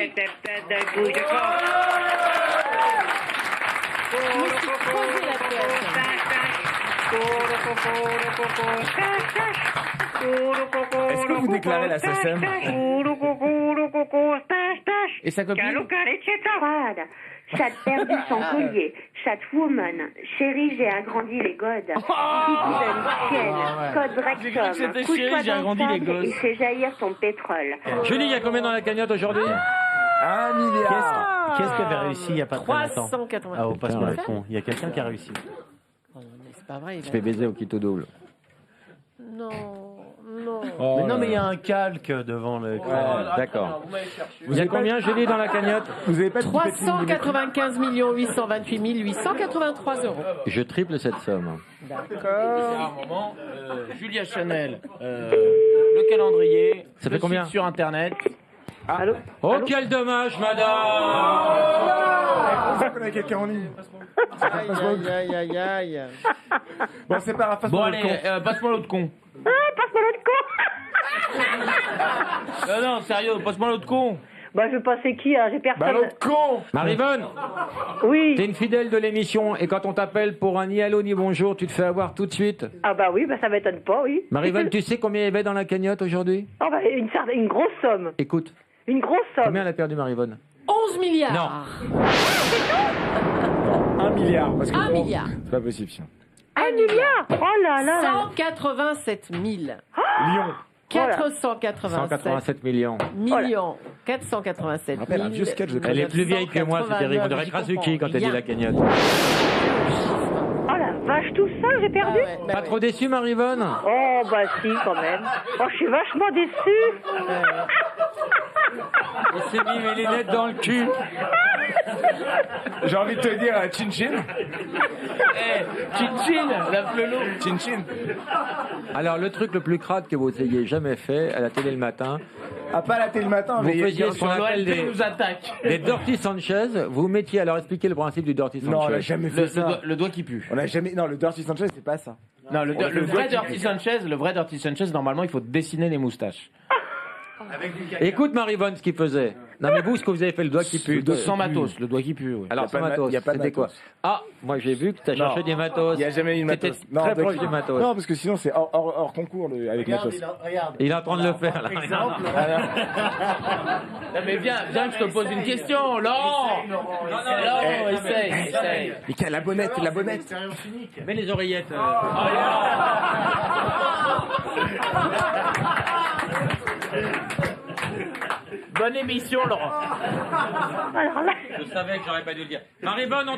Je me suis creusé la tête. Est-ce que vous déclarez la SACEM? Et sa copine? Chat perdu son collier. Chatwoman. Chérie, j'ai agrandi les godes. Citizen Ciel. Code rectum. Couche-toi dans le sable et fais jaillir ton pétrole. Julie, il y a combien dans la cagnotte aujourd'hui? 1 milliard. Qu'est-ce qui avait réussi il n'y a pas très longtemps? 380. Ah, au passe-moi le con. Il y a quelqu'un qui a réussi. C'est pas vrai. Je fais baiser au quito double. Non. Mais non, mais il y a un calque devant le. D'accord. Vous avez combien, Julie, dans la cagnotte? Vous avez pas de 395 828 883 €. Je triple cette somme. D'accord. Un moment, Julia Chanel, le calendrier. Ça fait combien? Sur Internet. Allô? Oh, quel dommage, madame! C'est pour ça qu'on a quelqu'un en ligne. Aïe. Bon, c'est pas grave, Bon, passe-moi allez, le con. passe-moi l'autre con. Passe-moi l'autre con. Non, sérieux, passe-moi l'autre con. Bah, je vais passer qui, hein? J'ai personne. Bah, l'autre con. Marivonne, Oui. t'es une fidèle de l'émission et quand on t'appelle pour un ni allô ni bonjour, tu te fais avoir tout de suite. Ah, bah oui, bah ça m'étonne pas, oui. Marivonne, tu sais combien il y avait dans la cagnotte aujourd'hui? Oh, bah, une grosse somme. Écoute, Une grosse somme. combien elle a perdu Marivonne? 11 milliards. Non. 1 milliard. Parce que 1 bon, milliard. c'est pas possible, ça. 1 milliard. Oh là là là. 187 000. Lyon. 187 millions. Millions. 487 rappelle un 000. vieux sketch de Elle est plus vieille que moi, c'est terrible. On dirait Krasuki quand elle dit la cagnotte. Oh la vache, tout ça, j'ai perdu. Pas trop déçu, Marivonne? Oh, bah si, quand même. Oh, je suis vachement déçue. Il s'est mis mes lunettes dans le cul. J'ai envie de te dire, Chin Chin. Chin Chin, la flelou. Chin Chin. Alors, le truc le plus crade que vous ayez jamais fait à la télé le matin, Ah, pas la télé le matin, vous mais faisiez ce qu'on appelle L'OLP nous attaque. des Dirty Sanchez. Vous mettiez, alors expliquez le principe du Dirty non, on Sanchez. a jamais fait ça. Le doigt qui pue. On a jamais. Non, le Dirty Sanchez, c'est pas ça. Non, le On fait vrai le doigt qui Dirty pue. Sanchez, normalement, il faut dessiner les moustaches. Écoute, Marivonne, ce qu'il faisait. Non, mais vous, ce que vous avez fait, le doigt qui pue. Sans matos, le doigt qui pue, oui. Alors, Y a sans pas de matos, y a pas de c'était quoi? matos. Ah, moi j'ai vu que tu as cherché Non. des matos. Il n'y a jamais eu de matos. T'étais très proche des matos. Non, parce que sinon, c'est hors concours avec matos. Regarde. Il est en train de le faire, là. Exemple. Non, mais viens, je te pose une question, Laurent. Laurent, essaye. Mais quelle la bonnette. Mets les oreillettes. Bonne émission, Laurent. Alors là. Je savais que j'aurais pas dû le dire. Marivonne,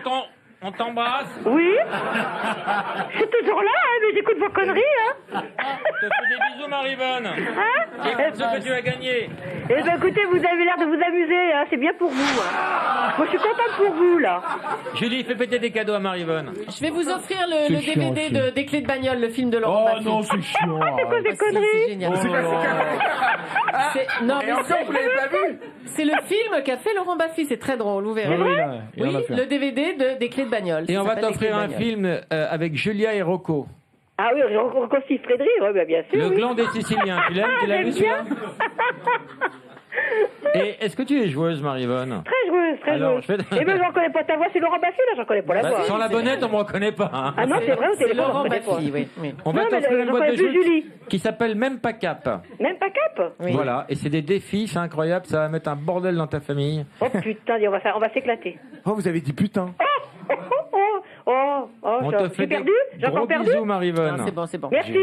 on t'embrasse. Oui. Je suis toujours là, hein, mais j'écoute vos conneries, hein. Je te fais des bisous, Marivonne. Hein? Écoute ce que tu as gagné. Eh ben écoutez, vous avez l'air de vous amuser, hein. C'est bien pour vous. Hein. Moi, je suis contente pour vous, là. Julie, fais péter des cadeaux à Marivonne. Je vais vous offrir le DVD des clés de bagnole, le film de Laurent Oh Baffy. non, c'est chiant. C'est quoi ces C'est conneries? génial. Ah, Non, et mais encore, vous l'avez pas vu? c'est le film qu'a fait Laurent Baffy, c'est très drôle, vous verrez. Oui, le DVD des clés de bagnole. Et on va Ça s'appelle Les t'offrir Clés de un bagnole. film avec Julia et Rocco. Ah oui, Rocco Siffredi, oui, bah, bien sûr. Le oui. gland des Siciliens. Tu l'aimes? Tu l'as vu j'aime bien. celui-là? Et est-ce que tu es joueuse, Marivonne? Très joueuse, très Alors, joueuse. je fais- Eh ben, j'en connais pas ta voix, c'est Laurent Baffy, là, j'en connais pas la Bah, voix. sans la bonnette, on me reconnaît pas. Hein. Ah non, c'est vrai, au C'est téléphone, on Laurent connaît pas. Baffy, oui. On va Non, mais t'offrir une j'en boîte de connais plus jeux Julie. qui s'appelle Même pas Cap. Même pas Cap. Oui. Voilà, et c'est des défis, c'est incroyable, ça va mettre un bordel dans ta famille. Oh putain, dis, on va s'éclater. Oh, vous avez dit putain. On te J'ai fait des perdu? J'ai gros encore perdu? bisous, Non, Marivonne. c'est bon, c'est bon. Merci.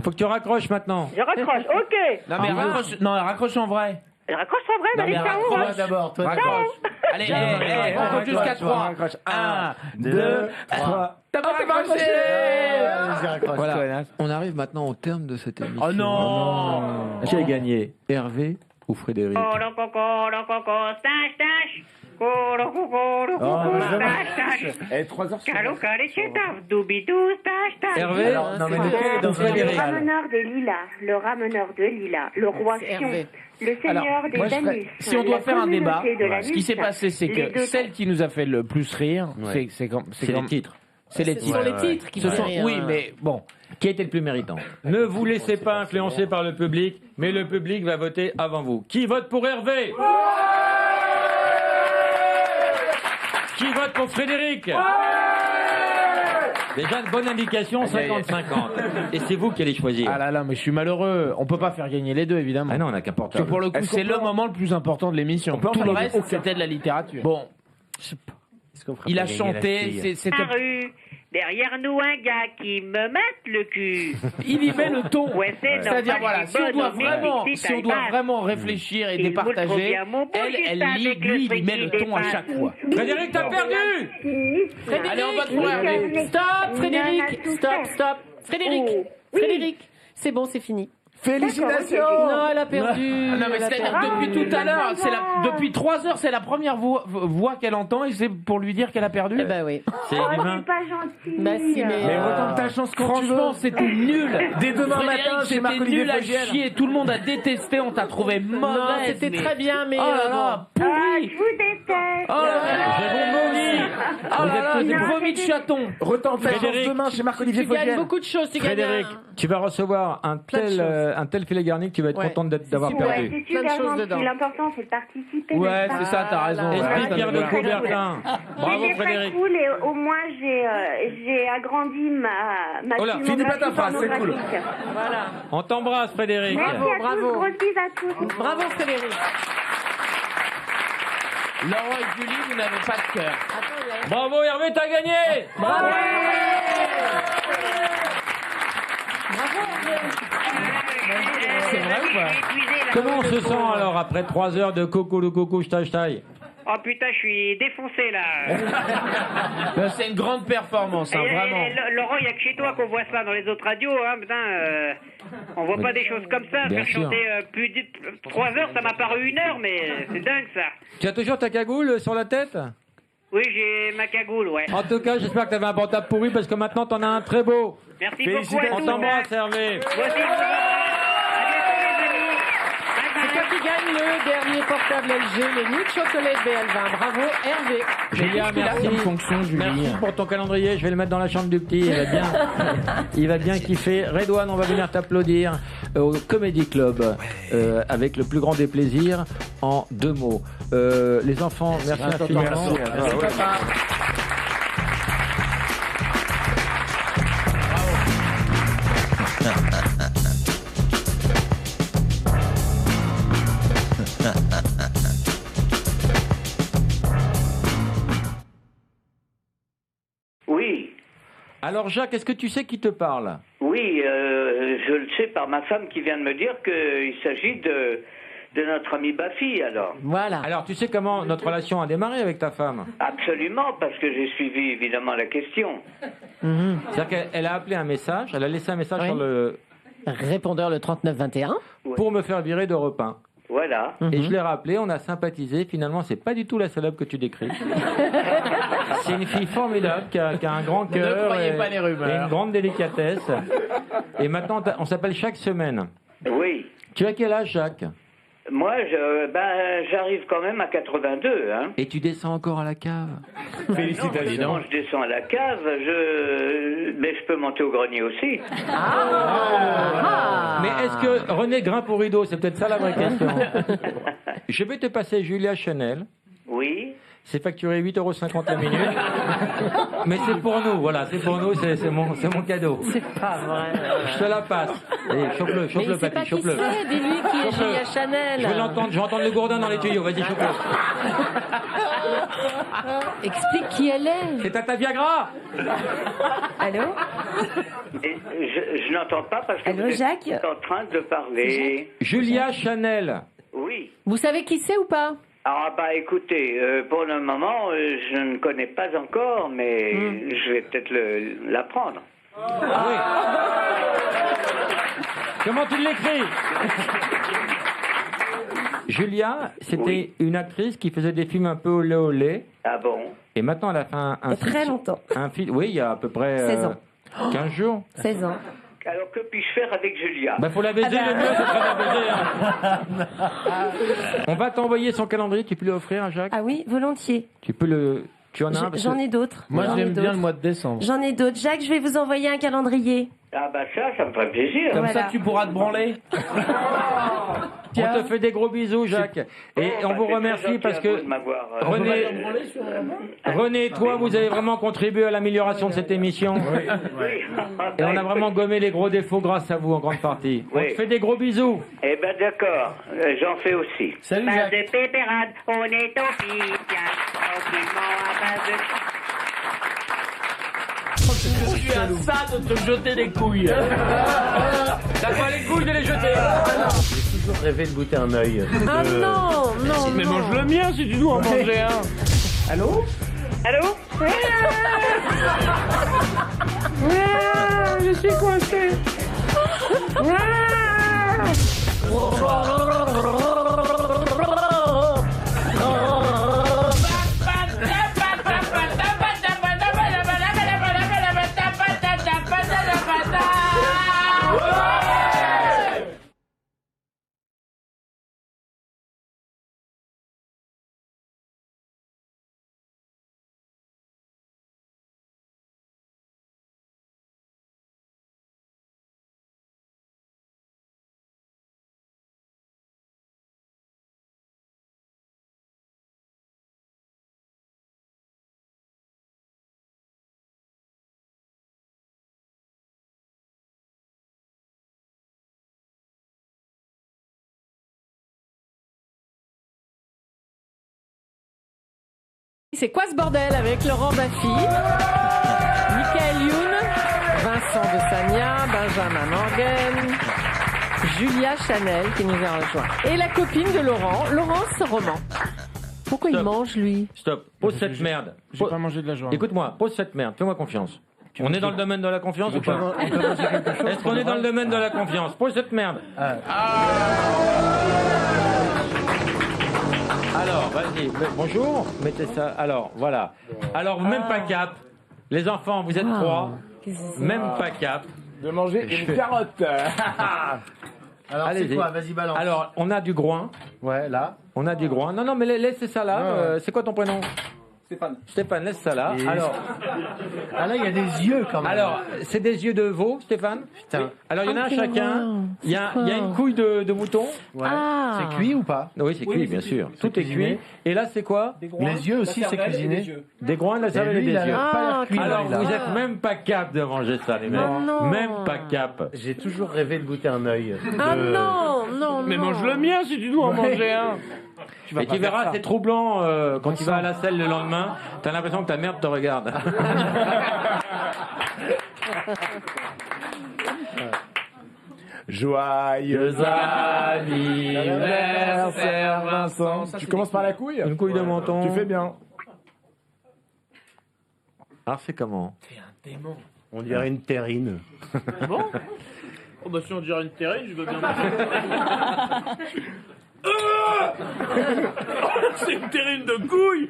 Faut que tu raccroches maintenant. Je raccroche, ok. Non, mais raccroche en vrai. Je raccroche en vrai, Non, allez, mais ciao. raccroche hein. D'abord, toi, Raccroche. Allez, on compte jusqu'à 3. 1, 2, 3. T'as pas raccroché. Voilà. On arrive maintenant au terme de cette émission. Oh non. Qui a gagné? Hervé ou Frédéric? Colo, coco, stache, stache. Colo, coco, stache, stache. Eh, 3h sur Calo, calichetaf, doubidou, stache, stache. Hervé? Alors, non, mais lequel est dans Le Frédéric? rameneur des lilas, le rameneur de lilas, le roi Sion, le seigneur des moi, Danus. si on doit la faire un débat, communauté de la ce qui s'est lutte, passé, c'est les que deux celle qui nous a fait le plus rire, Ouais. c'est les titres. C'est les Ce titres. sont les titres qui Ce font sont- rire. Oui, mais bon. Qui a été le plus méritant? Ne vous laissez pas influencer par le public, mais le public va voter avant vous. Qui vote pour Hervé? Qui vote pour Frédéric? Déjà une bonne indication, 50-50. Et c'est vous qui allez choisir. Ah là là, mais je suis malheureux. On peut pas faire gagner les deux, évidemment. Ah non, on n'a qu'un Parce que portable. pour le coup, Est-ce qu'on c'est peut le en- moment le plus important de l'émission. peut en Tout le faire reste, aucun. c'était de la littérature. Bon, Est-ce qu'on ferait il pas a gagner chanté, la fille c'était... La rue, derrière nous un gars qui me mette le cul. Il y met le ton. Ouais, c'est C'est-à-dire, normal, voilà, je si suis on doit bonne, vraiment, mais si on doit c'est vraiment réfléchir et Il montre départager, bien mon beau elle, juste lui, avec le il fric met le qui ton à dépasse. chaque fois. Frédéric, t'as perdu! Allez, on va trouver Hervé. Stop, Frédéric. Stop. Frédéric. Oh, Frédéric. C'est bon, c'est fini. Félicitations. Non, elle a perdu. Ah non, mais Elle a c'est-à-dire perdu. depuis tout à l'heure, depuis 3 heures, c'est la première voix qu'elle entend et c'est pour lui dire qu'elle a perdu. Eh ben oui. C'est Oh, humain. c'est pas gentil. Bah si, mais... Mais retente ta chance quand tu veux. Franchement, c'était nul. Dès demain Frédéric, matin, chez c'était Marc-Olivier nul à Fogiel. chier. Tout le monde a détesté. On t'a trouvé mauvaise. Non, c'était très bien, mais... Oh là là, Ah, pourri. je vous déteste. Oh là là, Je vous maudis. oh là là, Non, des vomis de chaton. Retente ta chance Frédéric. demain chez Marc-Olivier Tu gagnes Fogiel. beaucoup de choses, tu gagnes Frédéric, tu vas recevoir un Plein de tel, choses. un tel filet garni que tu vas être Ouais. content d'avoir super. perdu. Ouais, c'est Plein de super choses gentil. dedans. L'important, c'est de participer. Ouais, n'est-ce c'est pas ça, t'as raison. Voilà. Esprit Pierre de Très cool. Coubertin. Bravo C'était très Frédéric. cool et au moins j'ai agrandi ma Oh là, filmographie finis pas ta phrase, c'est cool. pornographique. Voilà. On t'embrasse Frédéric. Merci à Bravo. tous, grosse bise à tous. Bravo, Frédéric. Laurent et Julie, vous n'avez pas de cœur. Bravo Hervé, t'as gagné. Bravo. Bravo, C'est vrai ou pas? Comment on se sent alors après 3 heures de coco le coco je Oh putain, je suis défoncé là. Ben, c'est une grande performance, hein, vraiment. Laurent, il n'y a que chez toi qu'on voit ça dans les autres radios. Hein, putain, on voit pas des choses comme ça. Bien Faire sûr. chanter plus de 3 heures, ça m'a paru 1 heure, mais c'est dingue ça. Tu as toujours ta cagoule sur la tête? Oui, j'ai ma cagoule, ouais. En tout cas, j'espère que t'avais un portable pourri parce que maintenant t'en as un très beau. Merci beaucoup à On tous. t'embrasse Hervé. Moi aussi, je vous embrasse. À bientôt, les amis. Bye C'est toi bye. qui gagne le dernier portable LG, le Nude Chocolate BL20. Bravo, Hervé. Julia, qu'est-ce qu'il a merci. comme fonction, Julie? Merci pour ton calendrier. Je vais le mettre dans la chambre du petit. Il va bien kiffer. Redouane, on va venir t'applaudir au Comedy Club avec le plus grand des plaisirs en 2 mots. Les enfants, merci infiniment. Merci, papa. Oui, Alors Jacques, est-ce que tu sais qui te parle? oui, je le sais par ma femme qui vient de me dire qu'il s'agit de notre ami Bafi, alors. Voilà. Alors tu sais comment notre relation a démarré avec ta femme? Absolument, parce que j'ai suivi évidemment la question. C'est-à-dire qu'elle a appelé un message, elle a laissé un message Oui. sur le Répondeur le 3921. pour me faire virer d'Europe 1. Voilà. Et je l'ai rappelé, on a sympathisé. Finalement, c'est pas du tout la salope que tu décris. C'est une fille formidable qui a un grand cœur croyez pas les rumeurs. et une grande délicatesse. Et maintenant, on s'appelle chaque semaine. Oui. Tu as quel âge, Jacques? Moi, j'arrive quand même à 82, hein. Et tu descends encore à la cave? Félicitations. Non, je descends à la cave, mais je peux monter au grenier aussi. Mais est-ce que René grimpe au rideau? C'est peut-être ça la vraie question. Je vais te passer Julia Chanel. Oui. C'est facturé 8,50 € la minute. Mais c'est pour nous, voilà, c'est pour nous, c'est mon cadeau. C'est pas vrai. Je te la passe. Allez, chauffe-le, Mais il chauffe-le, sait pas papy, qui chauffe-le. c'est. Dis-lui qui est Chauffe-le. Julia Chanel. Je vais entendre le gourdin dans les tuyaux, vas-y, chauffe-le. Explique qui elle est. C'est Tata Viagra. Allô? Et je n'entends pas parce que Allô, vous êtes Jacques? en train de parler. Julia Chanel. Oui. Vous savez qui c'est ou pas? Ah bah écoutez, pour le moment, je ne connais pas encore, mais je vais peut-être l'apprendre. Ah oui. Comment tu l'écris? Julia, c'était une actrice qui faisait des films un peu olé olé. Ah bon? Et maintenant, elle a fait un Il y a film. très longtemps. Un film, oui, il y a à peu près 16 ans. 15 jours. 16 ans. Alors que puis-je faire avec Julia? Bah, faut la baiser, le mieux, c'est de la baiser. On va t'envoyer son calendrier, tu peux lui offrir à Jacques? Ah oui, volontiers. Tu peux le. Tu en as un? J'en ai d'autres. Moi, J'en ai j'aime bien d'autres. le mois de décembre. J'en ai d'autres. Jacques, je vais vous envoyer un calendrier. Ah bah ça me ferait plaisir. Comme Voilà. ça, tu pourras te branler. On te fait des gros bisous, Jacques. Et on vous remercie parce que René et toi, vous avez vraiment contribué à l'amélioration de cette émission. Et on a vraiment gommé les gros défauts grâce à vous en grande partie. On te fait des gros bisous. Eh ben d'accord, j'en fais aussi. Salut, Base Jacques. de pépérade, on est au pipian, tranquillement à base de... Je suis à ça de te jeter des couilles. T'as pas les couilles de les jeter. J'ai toujours rêvé de goûter un œil. Ah non, non, Mais non. mange le mien si tu dois en manger un. Allô? Allô? Je suis coincé. C'est quoi ce bordel avec Laurent Baffy, Michael Youn, Vincent de Sagna, Benjamin Morgan, Julia Chanel qui nous a rejoint. Et la copine de Laurent, Laurence Roman. Pourquoi il mange lui? Stop. Pose cette merde. J'ai pas mangé de la journée. Écoute-moi, pose cette merde. Fais-moi confiance. On est dans le domaine de la confiance ou pas? On peut manger quelque chose? Est-ce qu'on est dans le domaine de la confiance? Pose cette merde. Alors, vas-y. Bonjour. Mettez ça. Alors, voilà. Alors, même pas cap. Les enfants, vous êtes trois. Même pas cap. De manger une carotte. Alors, c'est Allez-y. quoi? Vas-y, balance. Alors, on a du groin. Ouais, là. On a du groin. Non, non, mais laissez ça là. Ouais. C'est quoi ton prénom? Stéphane. Stéphane, laisse ça là. Et- Alors, Ah, là, il y a des yeux quand même. alors, c'est des yeux de veau, Stéphane? Putain. Alors, il y en a un quelle chacun. horreur. Il y a C'est quoi une couille de mouton. Ouais. Ah. C'est cuit ou pas? Oui, c'est cuit, bien sûr. Tout est cuisiné. cuit. Et là, c'est quoi? Les yeux aussi, c'est cuisiné. Des groins, de la Et cervelle et lui, des il a yeux. pas l'air cuit. Alors, là. vous êtes même pas cap de manger ça, les mecs. Non, non. Même pas cap. J'ai toujours rêvé de goûter un œil. Ah non, non, Mais non. mange le mien si tu dois en manger un. Et tu verras, c'est troublant quand tu vas à la selle le lendemain. T'as l'impression que ta merde te regarde. Joyeux anniversaire, Vincent. Tu commences par la couille? Une couille de menton. Tu fais bien. Alors, c'est comment? On dirait une terrine. Bon. Oh bah si on dirait une terrine, je veux bien. C'est une terrine de couilles.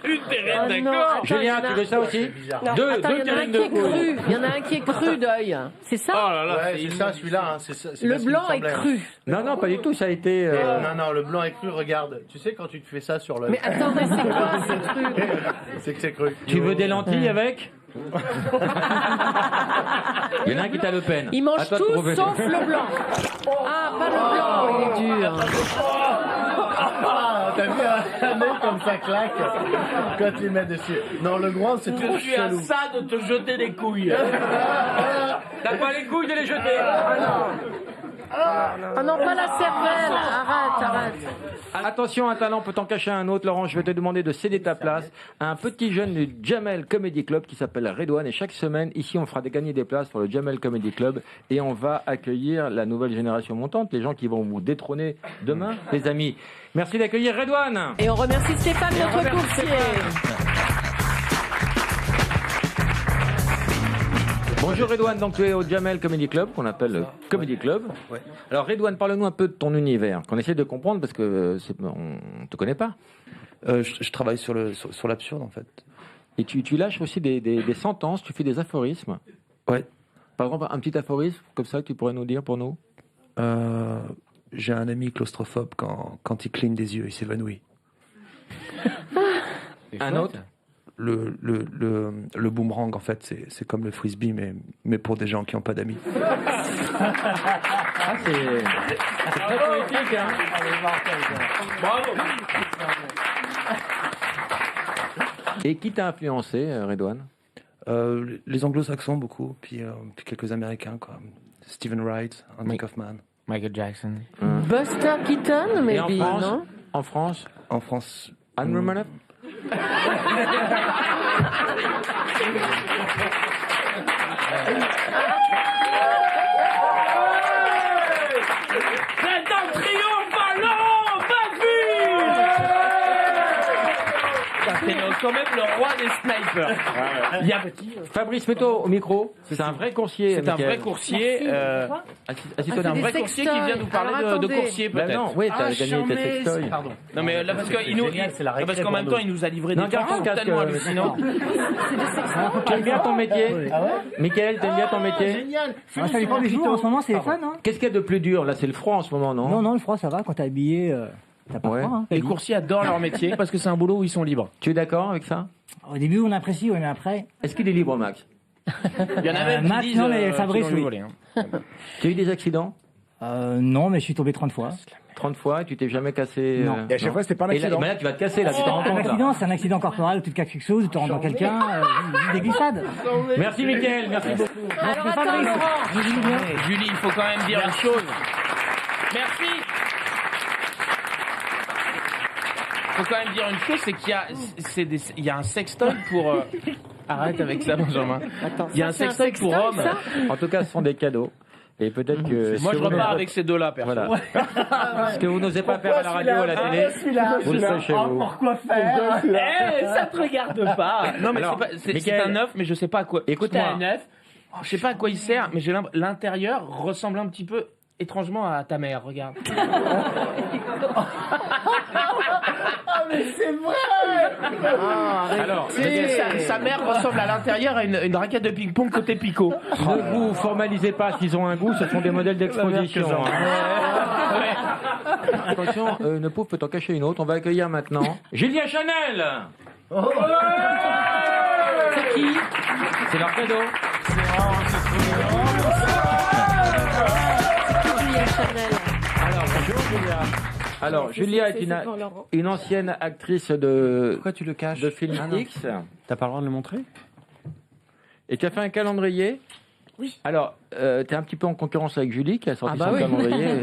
Une terrine, Ah non, d'accord. attends, Julien, il y en a- tu veux ça aussi? Non, Deux attends, il y en a un terrines qui de est couilles. cru. Il y en a un qui est cru d'œil. C'est ça? Oh là là, Ouais, c'est ça, celui-là. Hein. C'est ça, c'est Le bien ce qui blanc me est semblait, hein. cru. Non, non, pas du tout. Ça a été. Non, non, le blanc est cru, regarde. Tu sais, quand tu te fais ça sur le. Mais attends, mais c'est quoi ce truc? C'est que c'est cru. Tu veux des lentilles avec? Il y en a un qui t'a Le Pen. Ils À mangent toi de tout trouver. sauf le blanc. Ah, pas le blanc, il est dur. Ah, t'as vu un mec comme ça claque quand tu le mets dessus. Non, le groin, c'est trop Je suis à chelou. ça de te jeter des couilles. T'as pas les couilles de les jeter. Ah non, pas la cervelle. Arrête, arrête. Attention, un talent peut en cacher un autre. Laurent, je vais te demander de céder ta place à un petit jeune du Jamel Comedy Club qui s'appelle Redouane. Et chaque semaine, ici, on fera gagner des places pour le Jamel Comedy Club. Et on va accueillir la nouvelle génération montante, les gens qui vont vous détrôner demain, les amis. Merci d'accueillir Redouane. Et on remercie Stéphane, notre coursier. Bonjour Redouane, donc tu es au Jamel Comedy Club, qu'on appelle le Comedy Club. Ouais. Alors Redouane, parle-nous un peu de ton univers, qu'on essaie de comprendre parce que on te connaît pas. Je travaille sur l'absurde en fait. Et tu lâches aussi des sentences, tu fais des aphorismes. Ouais. Par exemple, un petit aphorisme comme ça que tu pourrais nous dire pour nous. J'ai un ami claustrophobe, quand il cligne des yeux, il s'évanouit. Un autre? Le boomerang, en fait, c'est comme le frisbee, mais pour des gens qui n'ont pas d'amis. Ah, c'est très poétique, hein. Bravo. Et qui t'a influencé, Redouane? Les anglo-saxons, beaucoup, puis quelques américains, quoi. Stephen Wright, Andy Kaufman. Michael Jackson. Buster Keaton, Et en maybe, France? non? En France? En France. Anne Romanoff? C'est un triomphe à l'homme, c'est quand même le roi des snipers. Il y a Fabrice Metto au micro. C'est un vrai coursier. C'est un vrai coursier. C'est un vrai coursier qui vient nous parler de coursier peut-être. Bah non, oui, t'as gagné tes sextoys. Pardon. Non mais là parce qu'en même temps il nous a livré des cartons tellement hallucinants. T'aimes bien ton métier? Michael, t'aimes bien ton métier? Génial. Ça dépend des jours en ce moment, c'est fun. Hein. Qu'est-ce qu'il y a de plus dur? Là, c'est le froid en ce moment, non? Non, le froid, ça va. Quand t'es habillé, t'as pas froid. Hein, les coursiers adorent leur métier parce que c'est un boulot où ils sont libres. Tu es d'accord avec ça? Au début, on apprécie, mais après. Est-ce qu'il est libre, Max? Il y en a même Max, qui disent, non, mais Fabrice, oui. voler, hein. Tu as eu des accidents? Non, mais je suis tombé 30 fois. 30 fois, tu t'es jamais cassé? Non. Et à chaque fois, c'était pas un accident. Mais là, tu vas te casser, là, tu t'en rends Un compte, là. accident, c'est un accident corporel où tu te casses quelque chose, tu te rends dans quelqu'un, des glissades. Merci, Michael, merci beaucoup. Alors attends, Laurent. Julie, il faut quand même dire une chose. Merci. Il faut quand même dire une chose, c'est qu'il y a un sextoy pour... Arrête avec ça, Benjamin. Il y a un sextoy pour hommes. En tout cas, ce sont des cadeaux. Et peut-être que... Moi, je repars avec ces deux-là, perso. Voilà. Ce que vous n'osez pas faire à la radio ou à la télé, vous le faites chez vous. Pourquoi faire Ça te regarde pas. Non, mais c'est un œuf, mais je sais pas à quoi. Écoute-moi. C'est un œuf. Je sais pas à quoi il sert, mais l'intérieur ressemble un petit peu étrangement à ta mère. Regarde. mais c'est vrai. Alors, sa mère ressemble à l'intérieur à une raquette de ping-pong côté picot. Ne vous formalisez pas s'ils ont un goût, ce sont des modèles d'exposition. Attention, une pauvre peut en cacher une autre. On va accueillir maintenant Julien Chanel. C'est qui? C'est leur cadeau. Julia Chanel. Alors, bonjour Julia. Alors, Julia est une ancienne actrice de... Pourquoi tu le caches? De film X. T'as pas le droit de le montrer? Et tu as fait un calendrier? Oui. Alors, tu es un petit peu en concurrence avec Julie qui a sorti son calendrier. Et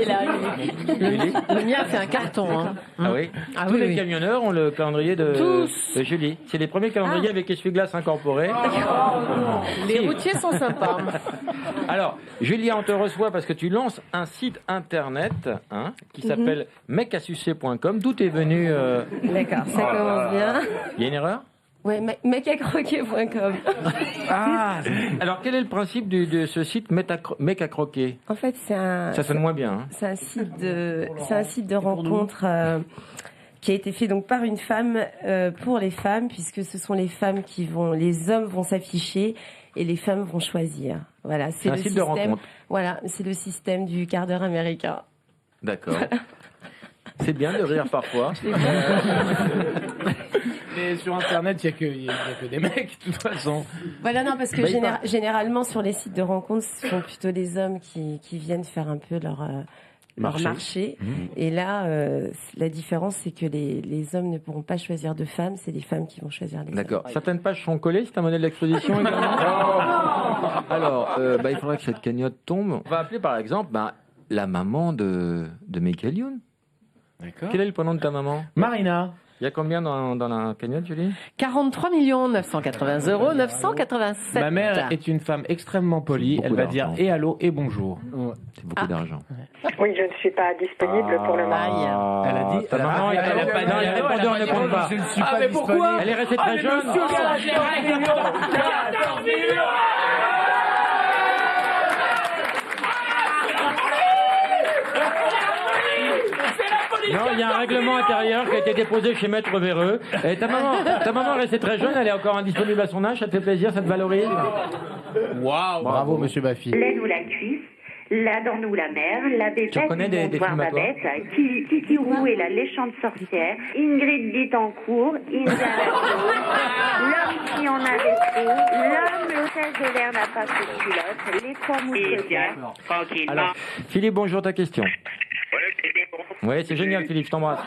là, le mien fait un carton. Hein. Ah oui. Tous les camionneurs ont le calendrier de Julie. C'est les premiers calendriers avec essuie-glace incorporé. Les routiers sont sympas. Alors, Julia, on te reçoit parce que tu lances un site internet qui s'appelle mecasucé.com. D'où t'es venu D'accord, ça commence bien. Il y a une erreur? Ouais, mecacroquer.com. Ah. Alors, quel est le principe de ce site Mec à croquer? En fait, c'est un... Ça sonne moins bien. Hein. C'est un site de rencontre qui a été fait donc par une femme pour les femmes, puisque ce sont les femmes les hommes vont s'afficher et les femmes vont choisir. Voilà, c'est un site de rencontre. Voilà, c'est le système du quart d'heure américain. D'accord. C'est bien de rire parfois. Mais sur Internet, il n'y a que des mecs, de toute façon. Voilà, non, parce que généralement, sur les sites de rencontres, ce sont plutôt les hommes qui viennent faire un peu leur marché. Et là, la différence, c'est que les hommes ne pourront pas choisir de femmes, c'est les femmes qui vont choisir les hommes. D'accord. Certaines pages sont collées, c'est un modèle d'exposition également. Alors, il faudrait que cette cagnotte tombe. On va appeler par exemple la maman de Michael Youn. D'accord. Quel est le prénom de ta maman? Marina. Il y a combien dans la cagnotte, Julie? 43 980 987. Ma mère est une femme extrêmement polie. Elle va dire et allô et bonjour. C'est beaucoup d'argent. Oui, je ne suis pas disponible pour le moment. Elle a dit. Ta maman, elle a pas dit. Non, les répondeurs ne comptent pas. Je ne suis pas disponible. Elle est restée très jeune. 14 millions. Non, il y a un règlement intérieur qui a été déposé chez Maître Véreux. Et ta maman restée très jeune, elle est encore indisponible à son âge, ça te fait plaisir, ça te valorise? Waouh, bravo, monsieur Baffy. L'aine ou la cuisse, la dent ou la mère, la bébête, ils vont voir Babette, Titi Roux et la léchante sorcière, Ingrid Bittencourt, India l'homme qui en avait trop, l'homme l'hôtesse de l'air n'a pas fait de culotte, les trois mousquetaires. Tranquille. Alors, Philippe, bonjour, ta question. Oui, c'est génial, Philippe, je t'embrasse.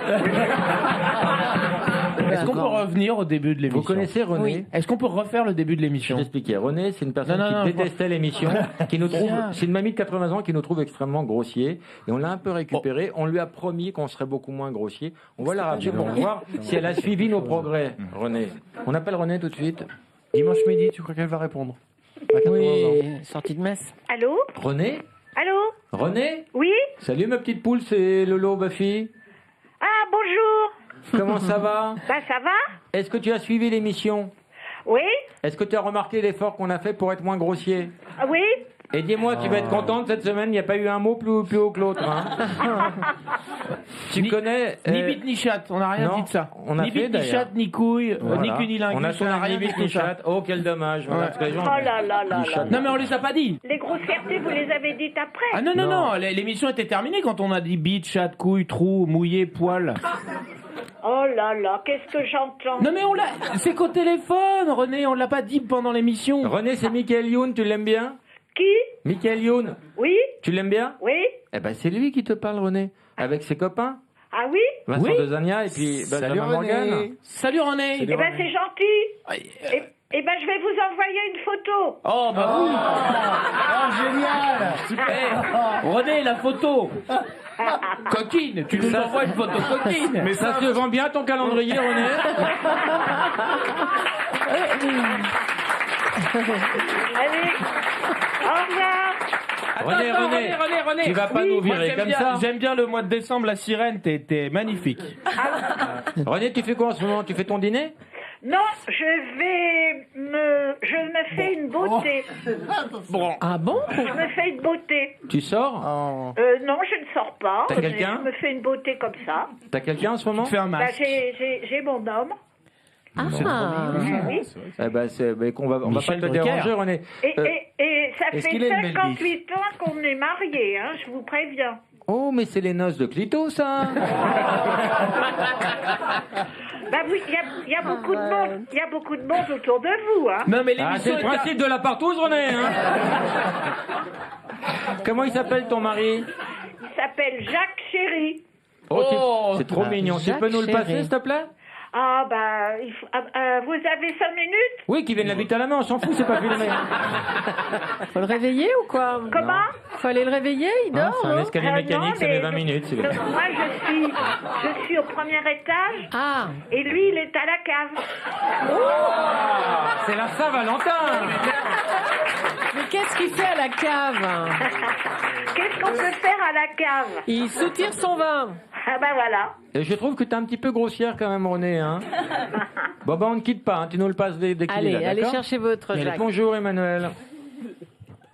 Est-ce qu'on peut revenir au début de l'émission? Vous connaissez René? Oui. Est-ce qu'on peut refaire le début de l'émission? Je vais expliquer. René, c'est une personne qui détestait l'émission, qui nous trouve, c'est une mamie de 80 ans qui nous trouve extrêmement grossier, et on l'a un peu récupéré. On lui a promis qu'on serait beaucoup moins grossier. On va la rappeler, on va voir si elle a suivi nos progrès, René. On appelle René tout de suite. Dimanche midi, tu crois qu'elle va répondre? À 80 ans. Sortie de messe. Allô? René? Allô? René? Oui? Salut ma petite poule, c'est Lolo Baffy. Ah, bonjour. Comment ça va? Bah, ça va? Est-ce que tu as suivi l'émission? Oui? Est-ce que tu as remarqué l'effort qu'on a fait pour être moins grossier? Ah, oui? Et dis-moi, tu vas être contente cette semaine, il n'y a pas eu un mot plus haut que l'autre. Hein. Tu connais... Ni bite ni chatte, on n'a rien dit de ça. On a ni fait, bite ni chatte, ni couille, ni cunilingus, on a fait un rien ni bite ni chatte. Oh, quel dommage. Voilà, Oh là là là là. Non mais on les a pas dit. Les grossièretés, vous les avez dites après. Ah non, l'émission était terminée quand on a dit bite, chatte, couille, trou, mouillé, poil. Oh là là, qu'est-ce que j'entends? Non mais on l'a... C'est qu'au téléphone, René, on l'a pas dit pendant l'émission. René, c'est Michael Youn, tu l'aimes bien? Qui? Michael Youn. Oui? Tu l'aimes bien? Oui? Eh ben c'est lui qui te parle, René. Avec ses copains. Ah oui? Vincent de Zania et puis Benjamin Morgan. Salut René. Eh ben c'est gentil. Eh ben je vais vous envoyer une photo. Oh bah oui. Oh, génial. Super. René, la photo. Coquine, tu nous envoies une photo coquine. Mais ça se vend bien ton calendrier, René? Allez, au revoir. René, tu vas pas nous virer comme ça. J'aime bien le mois de décembre, la sirène, t'es magnifique. René, tu fais quoi en ce moment? Tu fais ton dîner? Non, je me fais une beauté. Bon. Ah bon? Je me fais une beauté. Tu sors? Non, je ne sors pas. T'as quelqu'un? Je me fais une beauté comme ça. T'as quelqu'un en ce moment? Tu fais un Bah, masque. j'ai mon homme. Ah, Oui. Eh ben, on va pas Michel te Drucker. déranger, René. Et ça est-ce fait qu'il a une belle 58 ans qu'on est mariés, hein, je vous préviens. Oh, mais c'est les noces de Clito, ça. Bah oui, il y a beaucoup de monde. Il y a beaucoup de monde autour de vous, hein. Non mais Ah, l'émission c'est le principe de la partouze, René. Hein. Comment il s'appelle ton mari? Il s'appelle Jacques Chéry. Oh, c'est trop mignon. Jacques Tu peux nous le passer, Chéry. s'il te plaît? Ah bah, vous avez 5 minutes? Oui, qui vienne l'habiter à la main, on s'en fout, c'est pas filmé. Faut le réveiller ou quoi? Comment? Faut aller le réveiller, il dort, C'est un non? escalier mécanique, ça met 20 minutes. c'est bien. Moi, je suis au premier étage Ah, et lui, il est à la cave. C'est la Saint-Valentin. mais qu'est-ce qu'il fait à la cave? Qu'est-ce qu'on peut faire à la cave? Il soutire son vin. Ah bah voilà. Et je trouve que t'es un petit peu grossière quand même, René. Hein. Bon, bah on ne quitte pas, hein. Tu nous le passes dès qu'il est Allez, là, allez d'accord? chercher votre Allez, Jacques. bonjour, Emmanuel.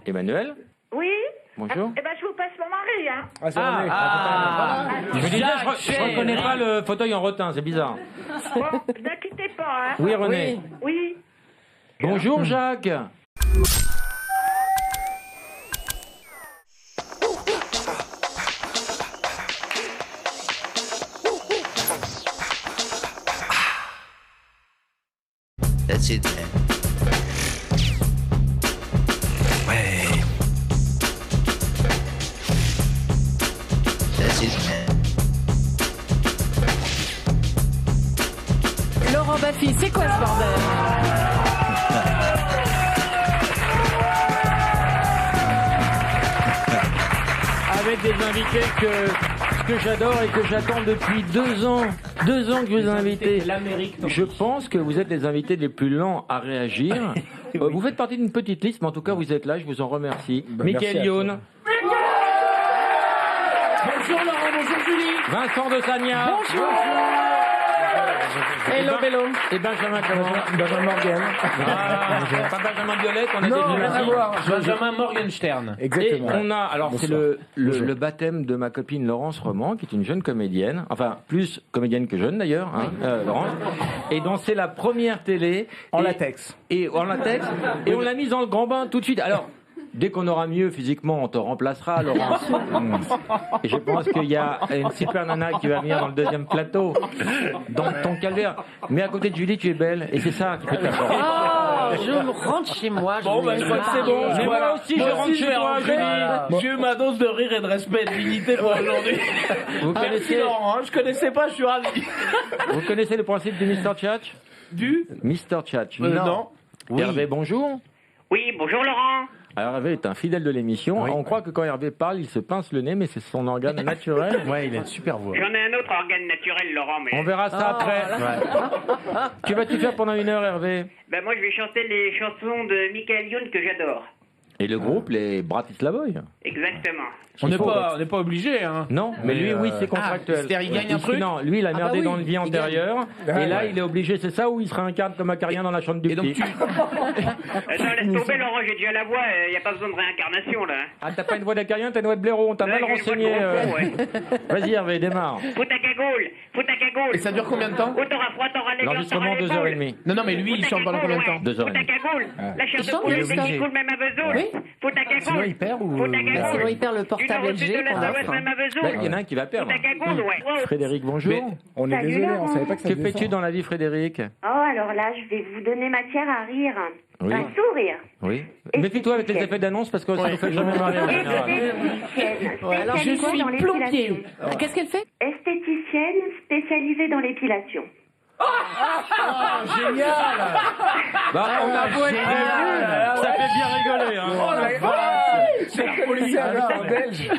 Emmanuel? Oui? Bonjour. Eh ben, je vous passe mon mari, hein. Ah, c'est René. Je disais, je reconnais pas le fauteuil en rotin, c'est bizarre. Bon, ne quittez pas, hein. Oui, René. Oui. Bonjour, Jacques. That's it, man. Ouais. That's it, man. Laurent Baffy, c'est quoi ce bordel? Avec des invités que j'adore et que j'attends depuis 2 ans. 2 ans que je vous ai invités. L'Amérique. Je pense que vous êtes les invités les plus lents à réagir. Vous faites partie d'une petite liste, mais en tout cas, vous êtes là, je vous en remercie. Michael Youn. Bonjour Laurent, bonjour Julie. Vincent de Sagna. Bonjour. Hello, Bello. Et Benjamin comment? Benjamin Morgan. Pas Benjamin Biolette, on a Non, des rien à voir. Benjamin Morgenstern. Exactement. Et on a, alors c'est le baptême de ma copine Laurence Roman, qui est une jeune comédienne, enfin plus comédienne que jeune d'ailleurs, hein, Laurence, et dont c'est la première télé. En latex. Et en latex, et on l'a mise dans le grand bain tout de suite. Alors, dès qu'on aura mieux physiquement, on te remplacera, Laurence. Et je pense qu'il y a une super nana qui va venir dans le deuxième plateau, dans ton calvaire. Mais à côté de Julie, tu es belle, et c'est ça qui fait ta force. Oh, je me rentre chez moi. Bon, ben, je crois que c'est bon. Mais moi aussi, je rentre chez toi, Julie. J'ai eu ma dose de rire et de respect et de dignité pour aujourd'hui. Vous connaissez, Laurent, hein, je connaissais pas, je suis ravi. vous connaissez le principe du Mr. Tchatch? Du Mr. Tchatch. Non. Hervé, bonjour. Oui, bonjour Laurent. Alors Hervé est un fidèle de l'émission. On croit que quand Hervé parle, il se pince le nez, mais c'est son organe naturel. Ouais, il a une super voix. J'en ai un autre organe naturel, Laurent, mais... On verra ça après. Que vas-tu faire pendant 1 heure, Hervé? Ben moi, je vais chanter les chansons de Michael Youn que j'adore. Et le groupe, les Bratislavoy. Exactement. On n'est pas obligé, hein. Non, mais lui, oui, c'est contractuel. C'est-à-dire, il gagne un truc. Non, lui, il a merdé dans le vie antérieure. gagne. Et là, il est obligé, c'est ça, où il se réincarne comme Acarien dans la chambre du Et donc petit. Attends, laisse tomber, Laurent, j'ai déjà la voix, il n'y a pas besoin de réincarnation, là. Ah, t'as pas une voix d'Acarien, t'as une voix de blaireau, on t'a Ouais, mal j'ai une renseigné. voix de gros con, Vas-y, Hervé, démarre. Faut ta cagoule. Et ça dure combien de temps? Ou t'auras froid, t'auras les gants, L'enregistrement, t'auras les 2h30. Non, mais lui, il chante pendant combien de temps? 2 heures et Faut ta demie. cagoule. La chair Il de chante poule, bien, c'est ça. qui coule même à besoin. Oui. Faut ta cagoule. Sinon, il perd ou... Faut ta cagoule. Sinon, il perd le portable Tu LG de la qu'on Savoie, offre. même à besoin. Bah, il y en a un qui va Faut perdre. ta cagoule, ouais. Frédéric, bonjour. On est Salut, désolé, on Laurent. savait pas que ça Que faisait fais-tu ça. dans la vie, Frédéric? Oh, alors là, je vais vous donner matière à rire. Oui. À sourire. Oui. Méfie-toi avec les effets d'annonce parce que ça nous fait jamais marrer en général. Esthéticienne Alors, je spécialisée suis dans l'épilation. plombier. Qu'est-ce qu'elle fait? Esthéticienne spécialisée dans l'épilation. Génial. Bah, on a beau être prévenu, ça fait bien rigoler. Hein. C'est la police en belge.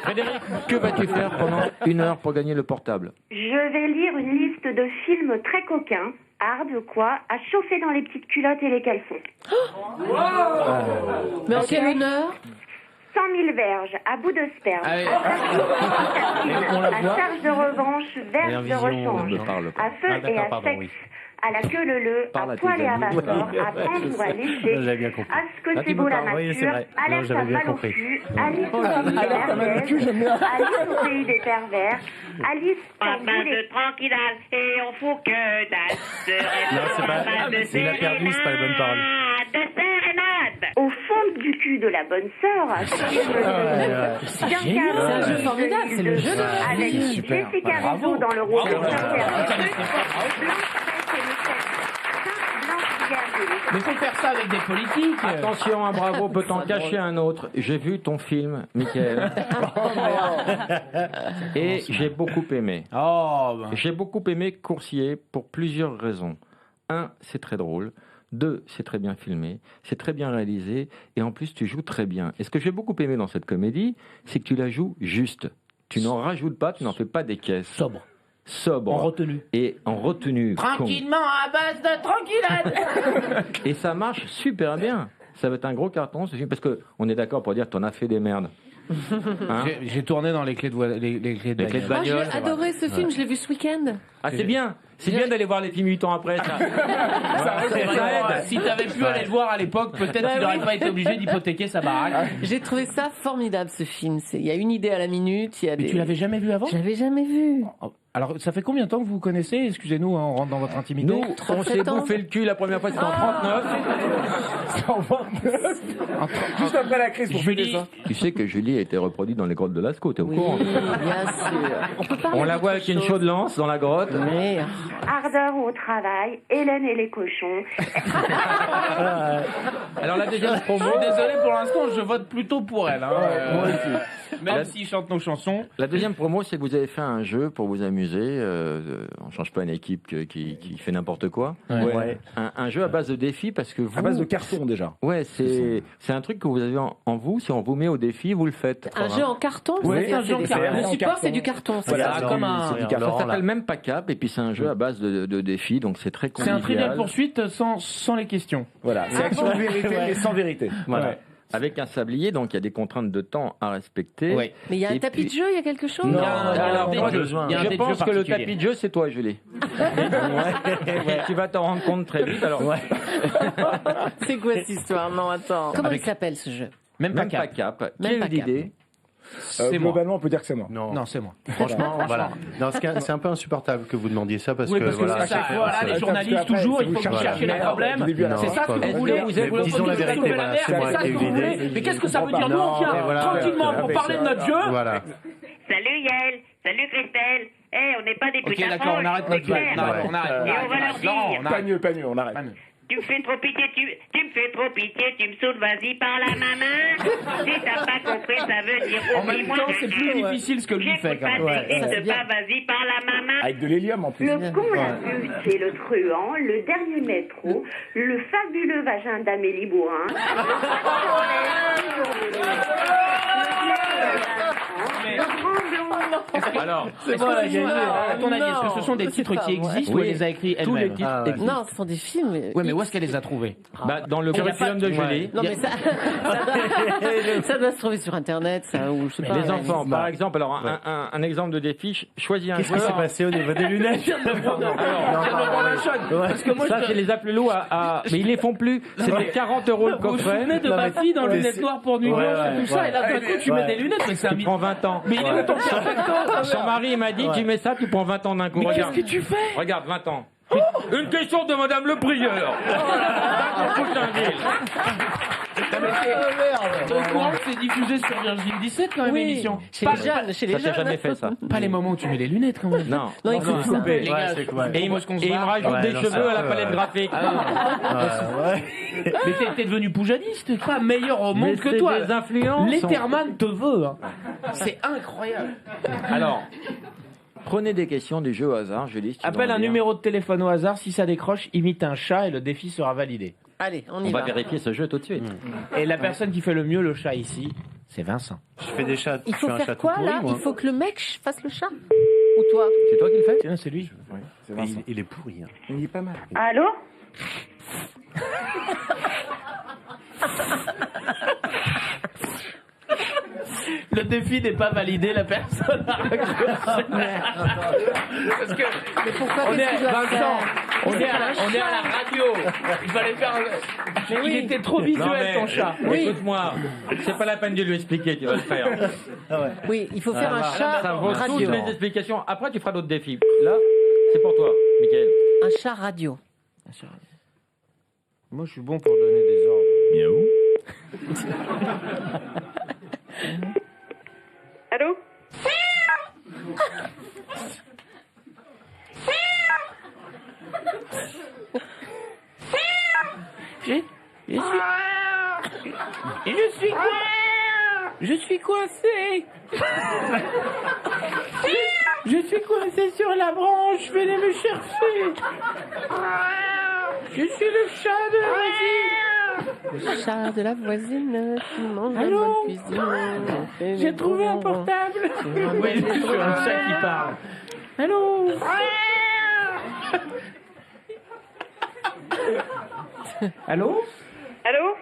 Frédéric, que vas-tu faire pendant 1 heure pour gagner le portable? Je vais lire une liste de films très coquins, hard quoi, à chauffer dans les petites culottes et les caleçons. Mais en quelle honneur? 100 000 verges, à bout de sperme. Allez. À charge de revanche, verge de rechange. ne parle pas. À feu et à sexe. À la queue leu, Parle à à tes poil et à amis. vapeur, à prendre ou à lécher. J'avais bien compris. À ce que Là, c'est tu beau me la parles. Oui, c'est nature. vrai. Non, Alerte j'avais à bien mal au compris. cul. Alice au pays des Alerte à mal au cul, j'aime bien. Alice au pays des pervers. Alice Pas en mal boulet. de tranquillal et on fout que dalle. Non, c'est pas... Il a perdu, c'est pas la bonne parole. De sérénade. Au fond du cul de la bonne sœur. C'est un jeu formidable, c'est le jeu de la Avec vie. Jessica Rizzo dans le rôle de Mais faut faire ça avec des politiques. Attention, un bravo peut en cacher un autre. J'ai vu ton film, Michael. Et j'ai beaucoup aimé. Oh, ben. J'ai beaucoup aimé Coursier pour plusieurs raisons. 1, c'est très drôle. 2, c'est très bien filmé, c'est très bien réalisé, et en plus tu joues très bien. Et ce que j'ai beaucoup aimé dans cette comédie, c'est que tu la joues juste. Tu n'en rajoutes pas, tu n'en fais pas des caisses. Sobre. En retenue. Et en retenue. Tranquillement, à base de tranquillade. Et ça marche super bien. Ça va être un gros carton ce film, parce que on est d'accord pour dire que t'en as fait des merdes. Hein? J'ai tourné dans les clés de Les clés de Moi, bagnole. j'ai adoré ce film, je l'ai vu ce week-end. Ah, c'est bien. C'est bien d'aller voir les films 8 ans après, ça. C'est vrai. Si t'avais pu aller le voir à l'époque, peut-être Bah tu n'aurais oui. pas été obligé d'hypothéquer sa baraque. J'ai trouvé ça formidable, ce film. Il y a une idée à la minute. Il y a Mais des... tu l'avais jamais vu avant? Je l'avais jamais vu. Alors, ça fait combien de temps que vous vous connaissez? Excusez-nous, hein, on rentre dans votre intimité. Nous, on 37 s'est ans. bouffé le cul la première fois, c'était en 39. Juste après la crise pour Julie. fêter ça. Tu sais que Julie a été reproduite dans les grottes de Lascaux, t'es au Oui, courant? bien sûr. On peut parler On la voit avec d'autre une chose. chaude lance dans la grotte. Mais... Ardeur au travail, Hélène et les cochons. Alors la deuxième promo. Je suis désolé, pour l'instant, je vote plutôt pour elle. Hein. Moi aussi. Même s'ils chantent nos chansons. La deuxième promo, c'est que vous avez fait un jeu pour vous amuser. On change pas une équipe qui fait n'importe quoi. Ouais. Un jeu à base de défis parce que vous. À base de carton déjà. Ouais, c'est un truc que vous avez en vous. Si on vous met au défi, vous le faites. Un jeu en carton? Oui, c'est-à-dire un jeu en c'est des- carton. Le support, carton. c'est du carton. c'est Voilà, ça. comme un- c'est du carton. Ça s'appelle même pas Cap et puis c'est un jeu à base de défis, donc c'est très C'est un convivial. trivial poursuite sans les questions. Voilà, c'est action de vérité mais sans vérité. Voilà. Ouais. avec un sablier, donc il y a des contraintes de temps à respecter. Mais il y a un tapis de jeu, il y a quelque chose? Non, alors moi, je pense que le tapis de jeu, c'est toi, Julie. Tu vas t'en rendre compte très vite. Alors. C'est quoi cette histoire? Non, attends. Comment il s'appelle ce jeu? Même pas cap. Qui a eu l'idée? Globalement, on peut dire que c'est moi. Non, c'est moi. Franchement, voilà. Dans ce cas, c'est un peu insupportable que vous demandiez ça parce Oui, que parce que voilà. à chaque fois, là, les journalistes, toujours, il faut que vous cherchiez les problèmes. C'est ça ce que vous voulez. Disons la vérité, voilà, c'est moi qui ai eu l'idée. Mais qu'est-ce que ça veut dire? Nous, on vient tranquillement pour parler de notre jeu. Voilà. Salut Yael, salut Christelle. On n'est pas des Ok, putains. d'accord, on arrête notre blague. On arrête. Et on va leur dire. Pas mieux, on arrête. Tu me fais trop pitié, tu me fais trop pitié, tu me saoules, vas-y par la maman. Si t'as pas compris, ça veut dire en même temps, c'est plus difficile ce que lui fait quand même. N'hésite pas, vas-y par la maman. Avec de l'hélium en plus. Le con l'a vu, c'est le truand, le dernier métro, le fabuleux vagin d'Amélie Bourrin. Alors, à ton avis, est-ce que ce sont des titres qui existent ou elle les a écrits elle-même? Tous les titres existent. Non, ce sont des films. Ouais, mais où est-ce qu'elle les a trouvés? Dans le curriculum de Julie. Non, mais ça doit se trouver sur Internet, ça, ou je sais pas. Les enfants, par exemple, alors un exemple de défi, choisis un Qu'est-ce qui s'est passé au niveau des lunettes? Parce que moi, ça, c'est les appelés mais ils les font plus. C'était 40 € le vous vous coffret. souvenez de ma fille dans lunettes noires pour nuit blanche et tout ça, et là, d'un coup, tu mets des lunettes, mais c'est un Tu prends 20 ans. Mais il est où ton perfecto? Son mari m'a dit, tu mets ça, tu prends 20 ans d'un coup. Mais Regarde. qu'est-ce que tu fais? Regarde, 20 ans. Une question de Madame le Prieur. Au courant que c'est diffusé sur Virgin 17 quand même, l'émission. Chez les jeunes, Ça s'est jamais fait, ça. Pas les moments où tu mets les lunettes quand même. Non. Non, il faut couper. Les gars, Et il me rajoute des cheveux à la palette graphique. Mais t'es devenu poujadiste, pas meilleur au monde que c'est toi. des influences. Letterman te veut. C'est incroyable. Alors, prenez des questions du jeu au hasard, Julie. si tu Appelle veux en un dire. numéro de téléphone au hasard, si ça décroche, imite un chat et le défi sera validé. Allez, on On y va va. vérifier ce jeu tout de suite. Et la personne qui fait le mieux le chat ici, c'est Vincent. Je fais des chats. Il je suis faut un faire chat tout quoi pourri, là? moi. Il faut que le mec fasse le chat? Ou toi? C'est toi qui le fais? Tiens, c'est lui. Mais il est pourri. Hein. Il est pas mal. Allô? Le défi n'est pas validé, la personne a raccroché. Parce que Mais pourquoi on est, qu'est-ce que tu dois Vincent, faire? on est à la radio. Il fallait faire. Il était trop visuel ton chat. Écoute-moi, c'est pas la peine de lui expliquer, tu vas le faire. Oui, il faut faire un chat Ça vaut radio. toutes les explications. Après, tu feras d'autres défis. Là, c'est pour toi, Mickaël. Un chat radio. Moi, je suis bon pour donner des ordres. Miaou. Allô? Je suis coincé. Je suis coincé sur la branche. Venez me chercher. Je suis le chat de la voisine. Le chat de la voisine qui mange la Allô? bonne cuisine. J'ai trouvé un portable. Oui, je suis un chat qui parle. Allô? Allô? Allô?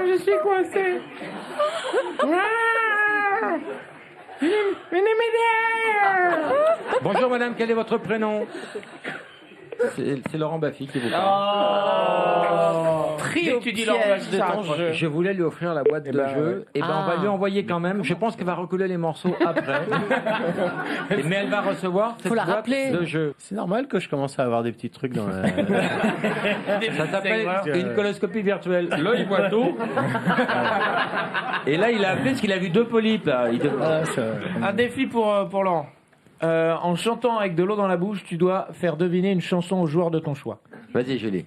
Je suis coincé. Venez m'aider. Bonjour madame, quel est votre prénom? C'est Laurent Baffy qui vous parle. Trio piège de ton jeu. Je voulais lui offrir la boîte de jeu. Et ben on va lui envoyer quand même. Je pense qu'elle va reculer les morceaux après. Mais elle va recevoir cette boîte de jeu. C'est normal que je commence à avoir des petits trucs dans la... Ça s'appelle une coloscopie virtuelle. Là, il voit tout. Et là, il a appelé parce qu'il a vu 2 polypes. Là. Un défi pour Laurent. En chantant avec de l'eau dans la bouche, tu dois faire deviner une chanson au joueur de ton choix. Vas-y, Julie.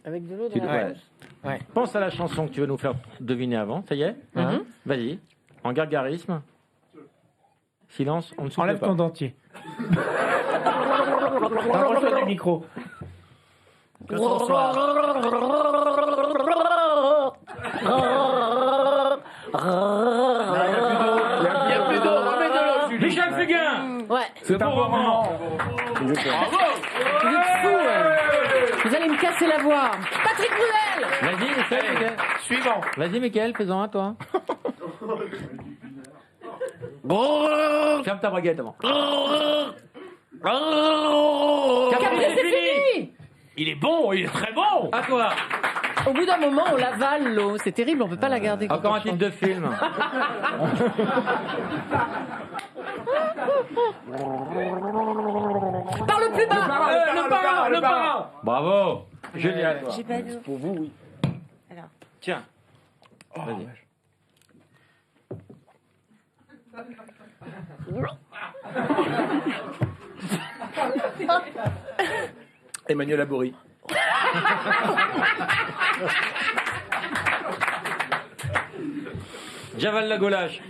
Avec de l'eau Tu dans la dois- bouche. Ouais. Pense à la chanson que tu veux nous faire deviner avant. Ça y est Vas-y. En gargarisme. Silence, on ne souffle Enlève pas. ton dentier. Rapproche-toi du micro. Il n'y a plus d'eau, remets de l'eau, Julie. Michel Fugain. Ouais. C'est un bon moment. Vous êtes fous, ouais. Vous allez me casser la voix. Patrick Bruel. Vas-y, essaye, Mickaël. Suivant. Vas-y, Mickaël, fais-en un, toi. Ferme ta braguette avant. Capitaine, c'est fini. Il est bon, il est très bon. À toi. Au bout d'un moment, on l'avale, l'eau. C'est terrible, on peut pas la garder. quand Encore on un titre chante. de film. Parle plus bas. Le parrain. Bravo. Julie, à toi. J'ai pas d'eau. Pour vous, oui. Alors. Tiens. Vas-y. Emmanuel Abory. Javal la Golache.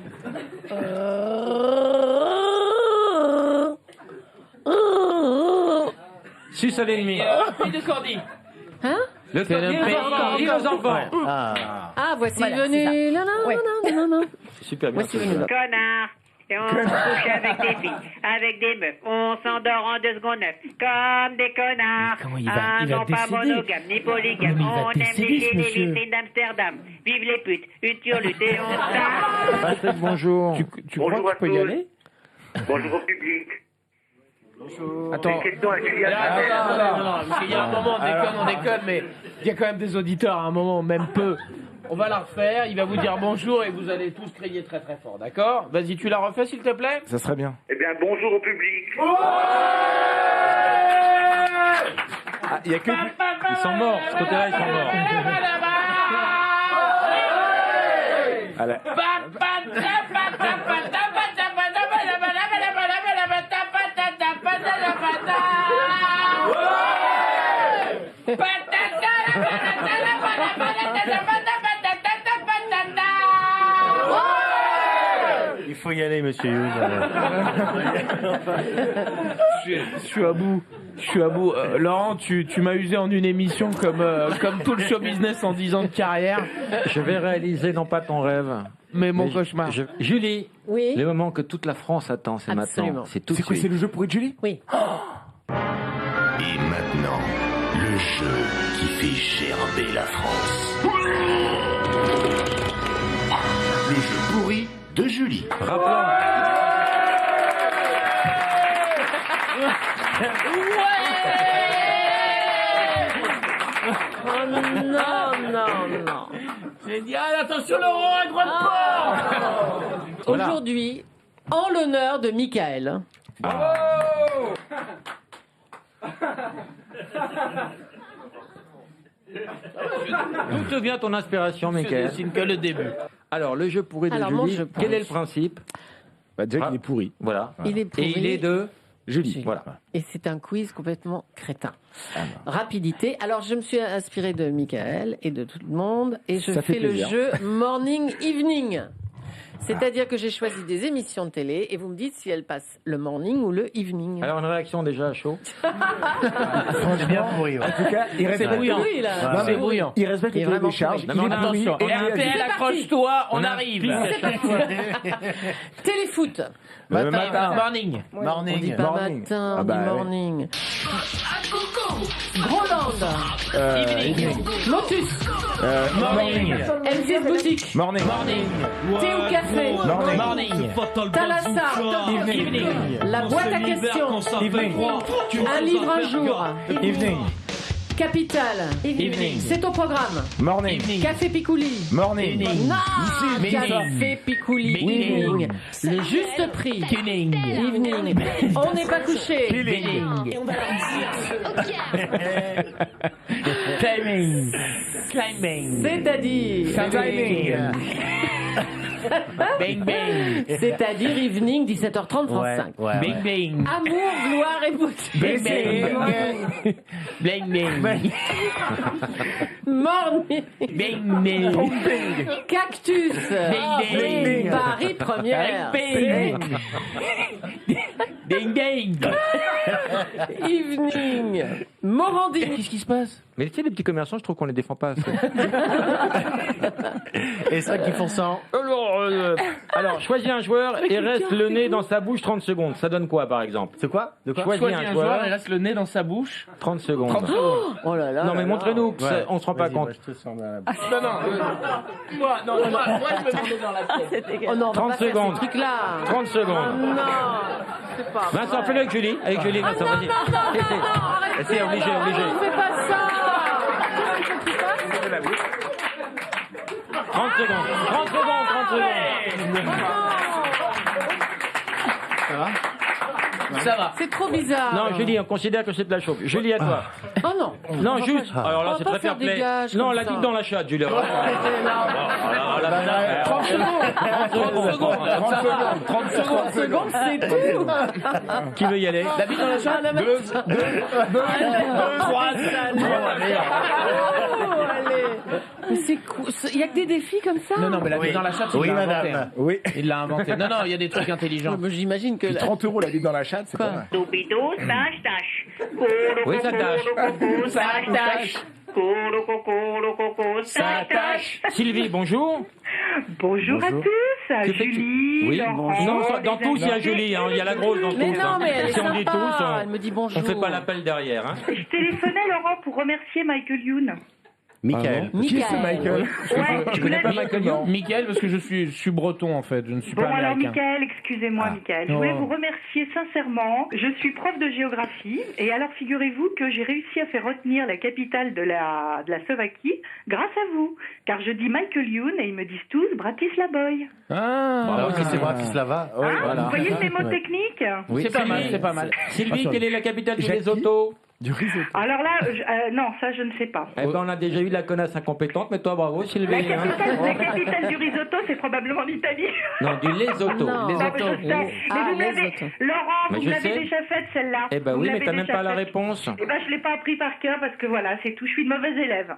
Suce à l'ennemi. Fille de Cordy. Hein? Le dis aux enfants. Ah, voici Voilà, venu. c'est ça. Non, non, Ouais. non, non, non. Super bien. Voici venu. Connard. Et on se couche avec des filles, avec des meufs. On s'endort en 2 secondes 9. Comme des connards. comment il va Non pas décéder. monogame, ni polygame. Mais il va On aime décéder, lécher ce les monsieur. vitrines d'Amsterdam. Vive les putes, une turlute et on tape. Patrick, bonjour. Tu crois que tu peux y aller? Bonjour au public. Attends. Question à Julien. Non, parce qu'il y a un moment, on déconne, mais il y a quand même des auditeurs à un moment, même peu. On va la refaire, il va vous dire bonjour et vous allez tous crier très très fort, d'accord? Vas-y, tu la refais s'il te plaît? Ça serait bien. Eh bien, bonjour au public. Ah, il y a que. Ils sont morts. Ce côté-là, ils sont morts. Allez. Il faut y aller, monsieur Hughes. Je suis à bout. Je suis à bout. Laurent, tu m'as usé en une émission comme tout le show business en 10 ans de carrière. Je vais réaliser non pas ton rêve, mais mon cauchemar. Julie, oui. Le moment que toute la France attend, c'est Absolument. maintenant. C'est tout de C'est quoi, suite. c'est le jeu pour Julie? Oui. Et maintenant, le jeu qui fait gerber la France. Le jeu pourri de Julie. Rappelons. Oh non, non, non. Génial, attention Laurent, un droit de porc. Voilà. Aujourd'hui, en l'honneur de Michael. D'où te vient ton inspiration, Mickaël? C'est que le début. Alors, le jeu pourri de Alors, mon Julie, jeu pourri. quel est le principe? Bah, déjà qu'il est pourri. Voilà. Il est pourri. Et il est de Julie. Voilà. Et c'est un quiz complètement crétin. Rapidité. Alors, je me suis inspirée de Michael et de tout le monde et je Ça fait fais le plaisir. jeu Morning Evening. C'est-à-dire que j'ai choisi des émissions de télé et vous me dites si elles passent le morning ou le evening. Alors, une réaction déjà à chaud. C'est bien pourri. Ouais. En tout cas, il respecte. Oui, là. Non, mais C'est brillant. il respecte Il est les cahiers vraiment des charges. pourri. Il est Non, pourri. Attention, Et il réagit. RTL, accroche-toi, on arrive. Téléfoot. Matin. Morning. On dit Morning. pas Morning. matin, Ah on bah, dit ouais. morning. Groland. Evening. Lotus. Morning. M6 Boutique. Morning. Morning. Thé ou café. Morning. Morning. Thalassa. Evening. La boîte à questions. Evening. Un livre un jour. Evening. Capital. Evening. C'est au programme. Morning. Café Picouli. Morning. Non, Evening. Café Picouli. Evening. Evening. Le juste prix. Evening. Evening. On n'est pas couché. Evening. Timing. Climbing. C'est-à-dire. Timing. Bang bang. C'est-à-dire evening 17h30 France 5. Ouais, Bang bang. Amour, gloire et beauté. Bang bang. Morning. Bang bang. Cactus. Bang. Paris première. Bang bang. Bang bang. Evening. Morandini. Qu'est-ce qui se passe? Mais tu sais, les petits commerçants, je trouve qu'on les défend pas assez. Et ça qui font ça. Alors, choisis un joueur et reste le nez dans sa bouche 30 secondes. Ça donne quoi, par exemple? C'est quoi? De quoi? Choisis un joueur et reste le nez dans sa bouche. 30 secondes. 30 secondes. Oh là là. Non, mais montre-nous, que ça- on se rend pas compte. Non, moi, je me mets dans la tête. Oh non, on va 30 pas faire secondes. ce truc-là. 30 secondes. Non, c'est pas vrai. Vincent, fais-le avec Julie. Avec Julie, Vincent, vas-y. C'est obligé, obligé. Fais pas ça. 30 secondes. 30 secondes, 30 secondes. Ça va? Ça va. C'est trop bizarre. Non, Julie, on considère que c'est de la chauffe. Julie, à toi. Oh non. Non, juste. Alors là, On c'est va pas très fair faire des play. gages Non, comme la ça. digue dans la chatte, Julie. 30 secondes. 30 secondes, c'est tout. Qui veut y aller? La bite dans la chatte. Mais c'est cool. Il y a que des défis comme ça. Non, mais la bite dans la chatte, il l'a inventé. madame. Oui. Il l'a inventé. Non, il y a des trucs intelligents. J'imagine que. 30 € la bite dans la chatte, c'est pas mal. Doubidou, tâche, tâche. Oui, ça tâche. Ça tâche. Ça tâche. Sylvie, bonjour. Bonjour à tous, à Que fais-tu? Julie, Oui, Laurent, non, les dans tous, il y a amis. Julie, hein. Il y a la grosse dans tous. Mais non, mais elle est Si on dit sympa. tous, Elle me dit bonjour. on fait pas l'appel derrière. Hein. Je téléphonais, Laurent, pour remercier Michael Youn. Michael. Qui est ce Michael? Ouais, Tu connais pas Michael Youn? Michael, parce que je suis breton en fait, je ne suis Bon, pas alors, américain. Michael, excusez-moi, Michael. Je voulais vous remercier sincèrement. Je suis prof de géographie. Et alors, figurez-vous que j'ai réussi à faire retenir la capitale de la Slovaquie grâce à vous. Car je dis Michael Youn et ils me disent tous Bratislavoy. Ah, ok, c'est Bratislava. Hein, vous voyez ces mots techniques? Oui, C'est pas mal, c'est pas mal. Sylvie, quelle est la capitale du Lesotho? Du risotto. Alors là, non, ça, je ne sais pas. Eh ben, on a déjà eu la connasse incompétente, mais toi, bravo, Sylvie. La hein. capitale du risotto, c'est probablement l'Italie. Non, du Lesotho. Non. Ah, je sais. Mais Ah, vous l'avez, Lesotho. Laurent, Mais vous je l'avez sais. déjà faite celle-là. Eh ben Vous oui, mais l'avez t'as même déjà pas la faite. réponse. Eh ben, je l'ai pas appris par cœur parce que voilà, c'est tout. Je suis une mauvaise élève.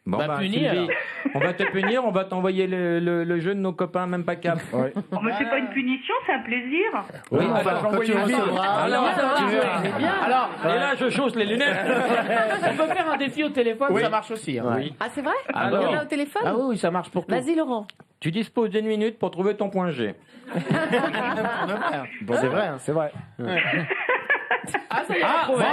Bon, Bah, puni, Sylvie, alors. on va te punir, on va t'envoyer le jeu de nos copains, même pas cap. Ouais. Oh, mais c'est pas une punition, c'est un plaisir. Oui, on va Quand tu recevras. Alors, Alors, et là, je chausse les lunettes. on peut faire un défi au téléphone, ça marche aussi. Hein. Oui. Ah, c'est vrai? Alors. Il y en a au téléphone? Ah oui, ça marche pour tout. Vas-y, Laurent. Tu disposes d'une minute pour trouver ton point G. Bon, c'est vrai. Hein. C'est vrai. Ah, ça y est, trouvé.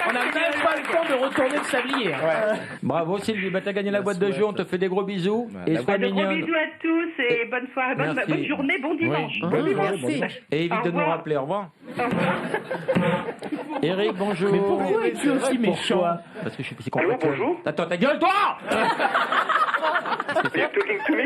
On n'a même pas le temps de retourner le sablier. Hein. Bravo Sylvie, bah, t'as gagné la boîte de jeu, on te fait des gros bisous. Et sois De gros mignonne. bisous à tous et bonne soirée, bonne Merci. journée, bon dimanche. Merci. Et évite Au de nous revoir. rappeler, au revoir. Eric, bonjour. Mais pourquoi es-tu aussi méchant? Parce que je suis si Allô, contractuel. bonjour. Attends, ta gueule, toi. You're talking to me?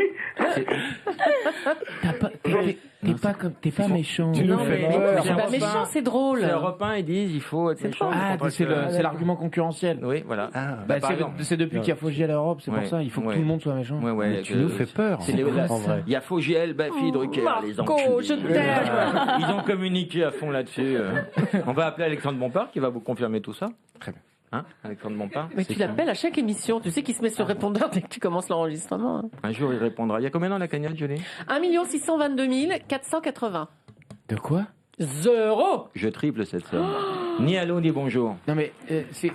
T'es pas méchant. Tu nous Non, fais mais peur. c'est pas méchant, c'est drôle. C'est Europe 1, ils disent il faut être méchant. Ah, c'est l'argument concurrentiel. Oui, voilà. Bah, par exemple. c'est depuis qu'il y a Fogiel à l'Europe, c'est Ouais, pour ça. Il faut que ouais. tout le monde soit méchant. Ouais, ouais, Tu nous fais peur. C'est les- en vrai. Il y a Fogiel, Baffy, Drucker, les Marco, enculés. je t'aime. Ils ont communiqué à fond là-dessus. On va appeler Alexandre Bompard qui va vous confirmer tout ça. Très bien. Hein, Alexandre Bompard. Mais tu l'appelles à chaque émission. Tu sais qu'il se met sur répondeur dès que tu commences l'enregistrement. Hein. Un jour, il répondra. Il y a combien dans la cagnotte, Julie? 1 622 480. De quoi? Zéro. Je triple cette somme. Ni allô, ni bonjour. Non mais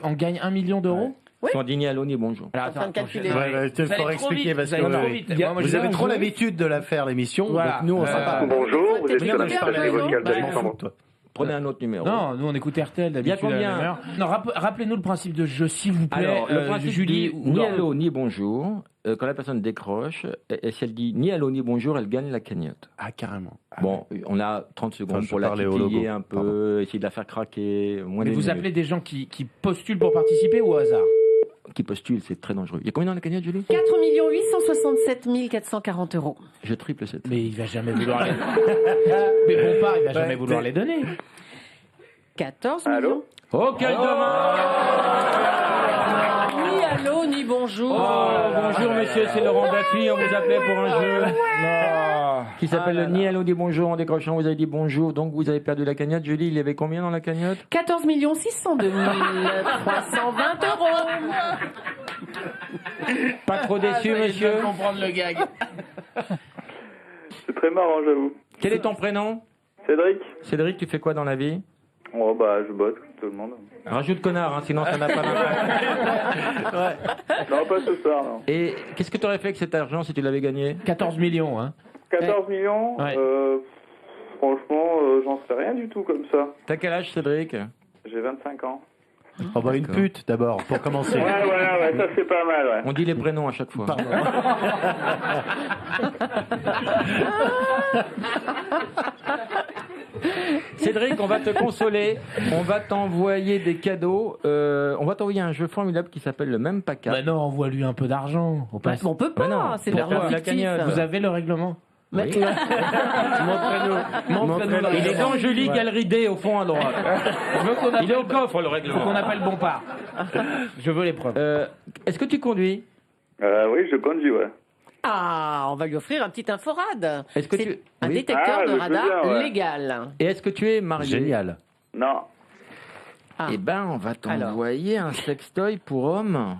on gagne 1 million d'euros. Oui. Sans dire ni allô, ni bonjour. Alors, En train de calculer. je- Ouais, ouais, il Vous faut allez trop expliquer vite, parce vous allez que trop ouais, vite. Il y a- Moi, je vous avez vais trop jouer. l'habitude de la faire l'émission. Voilà. Donc nous, on s'en parle. Bonjour, vous êtes T'es sur la bien messagerie un peu, vocale non d'Alexandre. Toi. Prenez un autre numéro. Non, nous on écoute RTL d'habitude. Il y a combien à la même heure. Non, rappelez-nous le principe de jeu, s'il vous plaît. Alors, le principe Julie, dit ni allô, ni bonjour. Quand la personne décroche, et si elle dit ni allô, ni bonjour, elle gagne la cagnotte. Ah, carrément. Bon, on a 30 secondes Enfin, je pour la parlais au titiller logo. un peu, Pardon. essayer de la faire craquer. Moins Mais d'une vous minute. appelez des gens qui postulent pour participer ou au hasard? Qui postule, c'est très dangereux. Il y a combien dans la cagnotte, Julie? 4 867 440 euros. Je triple cette. Mais il va jamais vouloir les. Mais Bompard, il va jamais vouloir les donner. 14 Allô? millions. Oh, quel dommage! Ni allô, ni bonjour. Oh, bonjour monsieur, c'est Laurent Baffy, on vous appelait pour un jeu qui s'appelle le Ni allô, ni bonjour. En décrochant, vous avez dit bonjour, donc vous avez perdu la cagnotte. Julie, il y avait combien dans la cagnotte? 14 602 320 euros. Pas trop déçu, Je monsieur? viens de comprendre le gag. C'est très marrant, j'avoue. Quel est ton prénom? Cédric. Cédric, tu fais quoi dans la vie? Oh bah je bosse comme tout le monde. Rajoute connard, hein, sinon ça n'a pas d'impact. Non, pas ce soir, non. Et qu'est-ce que tu aurais fait avec cet argent si tu l'avais gagné? 14 millions, hein. 14 millions Ouais. Franchement, j'en sais rien du tout comme ça. T'as quel âge, Cédric? J'ai 25 ans. Oh bah une pute d'abord, pour commencer. Ouais, ça c'est pas mal, ouais. On dit les prénoms à chaque fois. Pardon. Cédric, on va te consoler. On va t'envoyer des cadeaux. On va t'envoyer un jeu formidable qui s'appelle le Même Pas 4. Bah non, envoie-lui un peu d'argent. On peut pas, Ouais, non. c'est de l'argent Pour la fictif. cagnotte. Vous avez le règlement? Oui. Montrez-nous. Il est dans Julie, galerie D, au fond à droite. Il est au coffre, le Faut règlement. qu'on appelle Bompard. Je veux les preuves. Est-ce que tu conduis? Oui, je conduis, ouais. Ah, on va lui offrir un petit inforad. Est-ce que C'est tu... un Oui. détecteur Ah, de je veux radar bien, ouais. légal. Et est-ce que tu es marié? Génial. Non. Ah. Eh ben, on va t'envoyer un sextoy pour homme.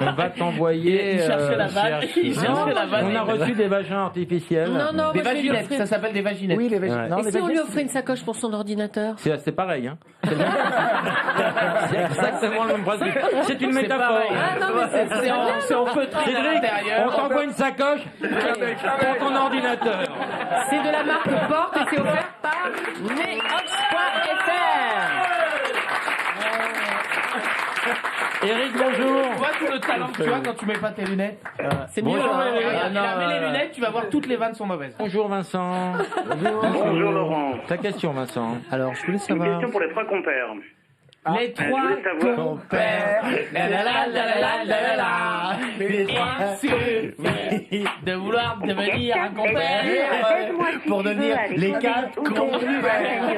On va t'envoyer... Il cherchait la vanne. Il cherchait la vanne. On a reçu des vagins artificiels. Non, non, Des moi, je vais lui vaginettes, offrir- ça s'appelle des vaginettes. Oui, les vaginettes. Ouais. Non, Et les si on lui vaginettes, offrait une sacoche pour son ordinateur? C'est pareil, hein. C'est exactement le même principe. C'est une C'est métaphore. pareil. Ah non, mais C'est en feutré à Cédric, on l'intérieur. t'envoie une sacoche pour ton ordinateur. c'est de la marque Porte et c'est offert par Neox.fr. Eric, bonjour. Tu vois tout le talent que tu as quand tu mets pas tes lunettes. C'est mieux. Bonjour, hein. Eric. Regarde, il a mis les lunettes, tu vas voir toutes les vannes sont mauvaises. Bonjour Vincent. Bonjour Laurent. Ta question Vincent. Alors, je voulais Une savoir... question pour les trois compères. Les je voulais savoir. compères. La la la la la la la. Il suffit de vouloir devenir un compère. Pour devenir les quatre compères.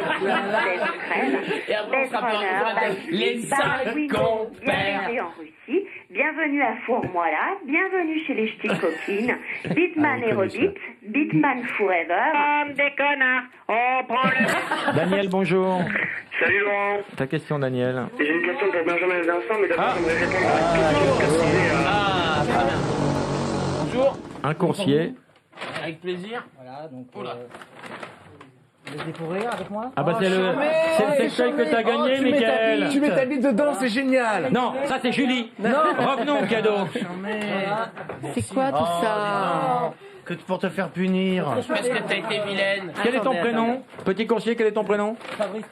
Et après on sera pas les cinq compères. Bienvenue en Russie, bienvenue à Fourmoila, bienvenue chez les ch'tis copines, Bitman et Robit, Bitman Forever. Des connards, on prend le... Daniel, bonjour. Salut Laurent. Ta question, Daniel. J'ai une question pour Benjamin et Vincent, mais d'abord j'aimerais répondre à une question précisée. Ah, très bien. Bonjour. Un coursier. Avec plaisir. Voilà, donc. Oula. Vous voulez découvrir avec moi? Ah bah c'est le sextoy que t'as gagné, Mickaël. Tu mets ta bite dedans, c'est génial. Non, ça c'est Julie. Non. Revenons au cadeau. C'est quoi tout ça? Que pour te faire punir. Parce que t'as été vilaine. Quel est ton prénom? Petit coursier, quel est ton prénom? Fabrice.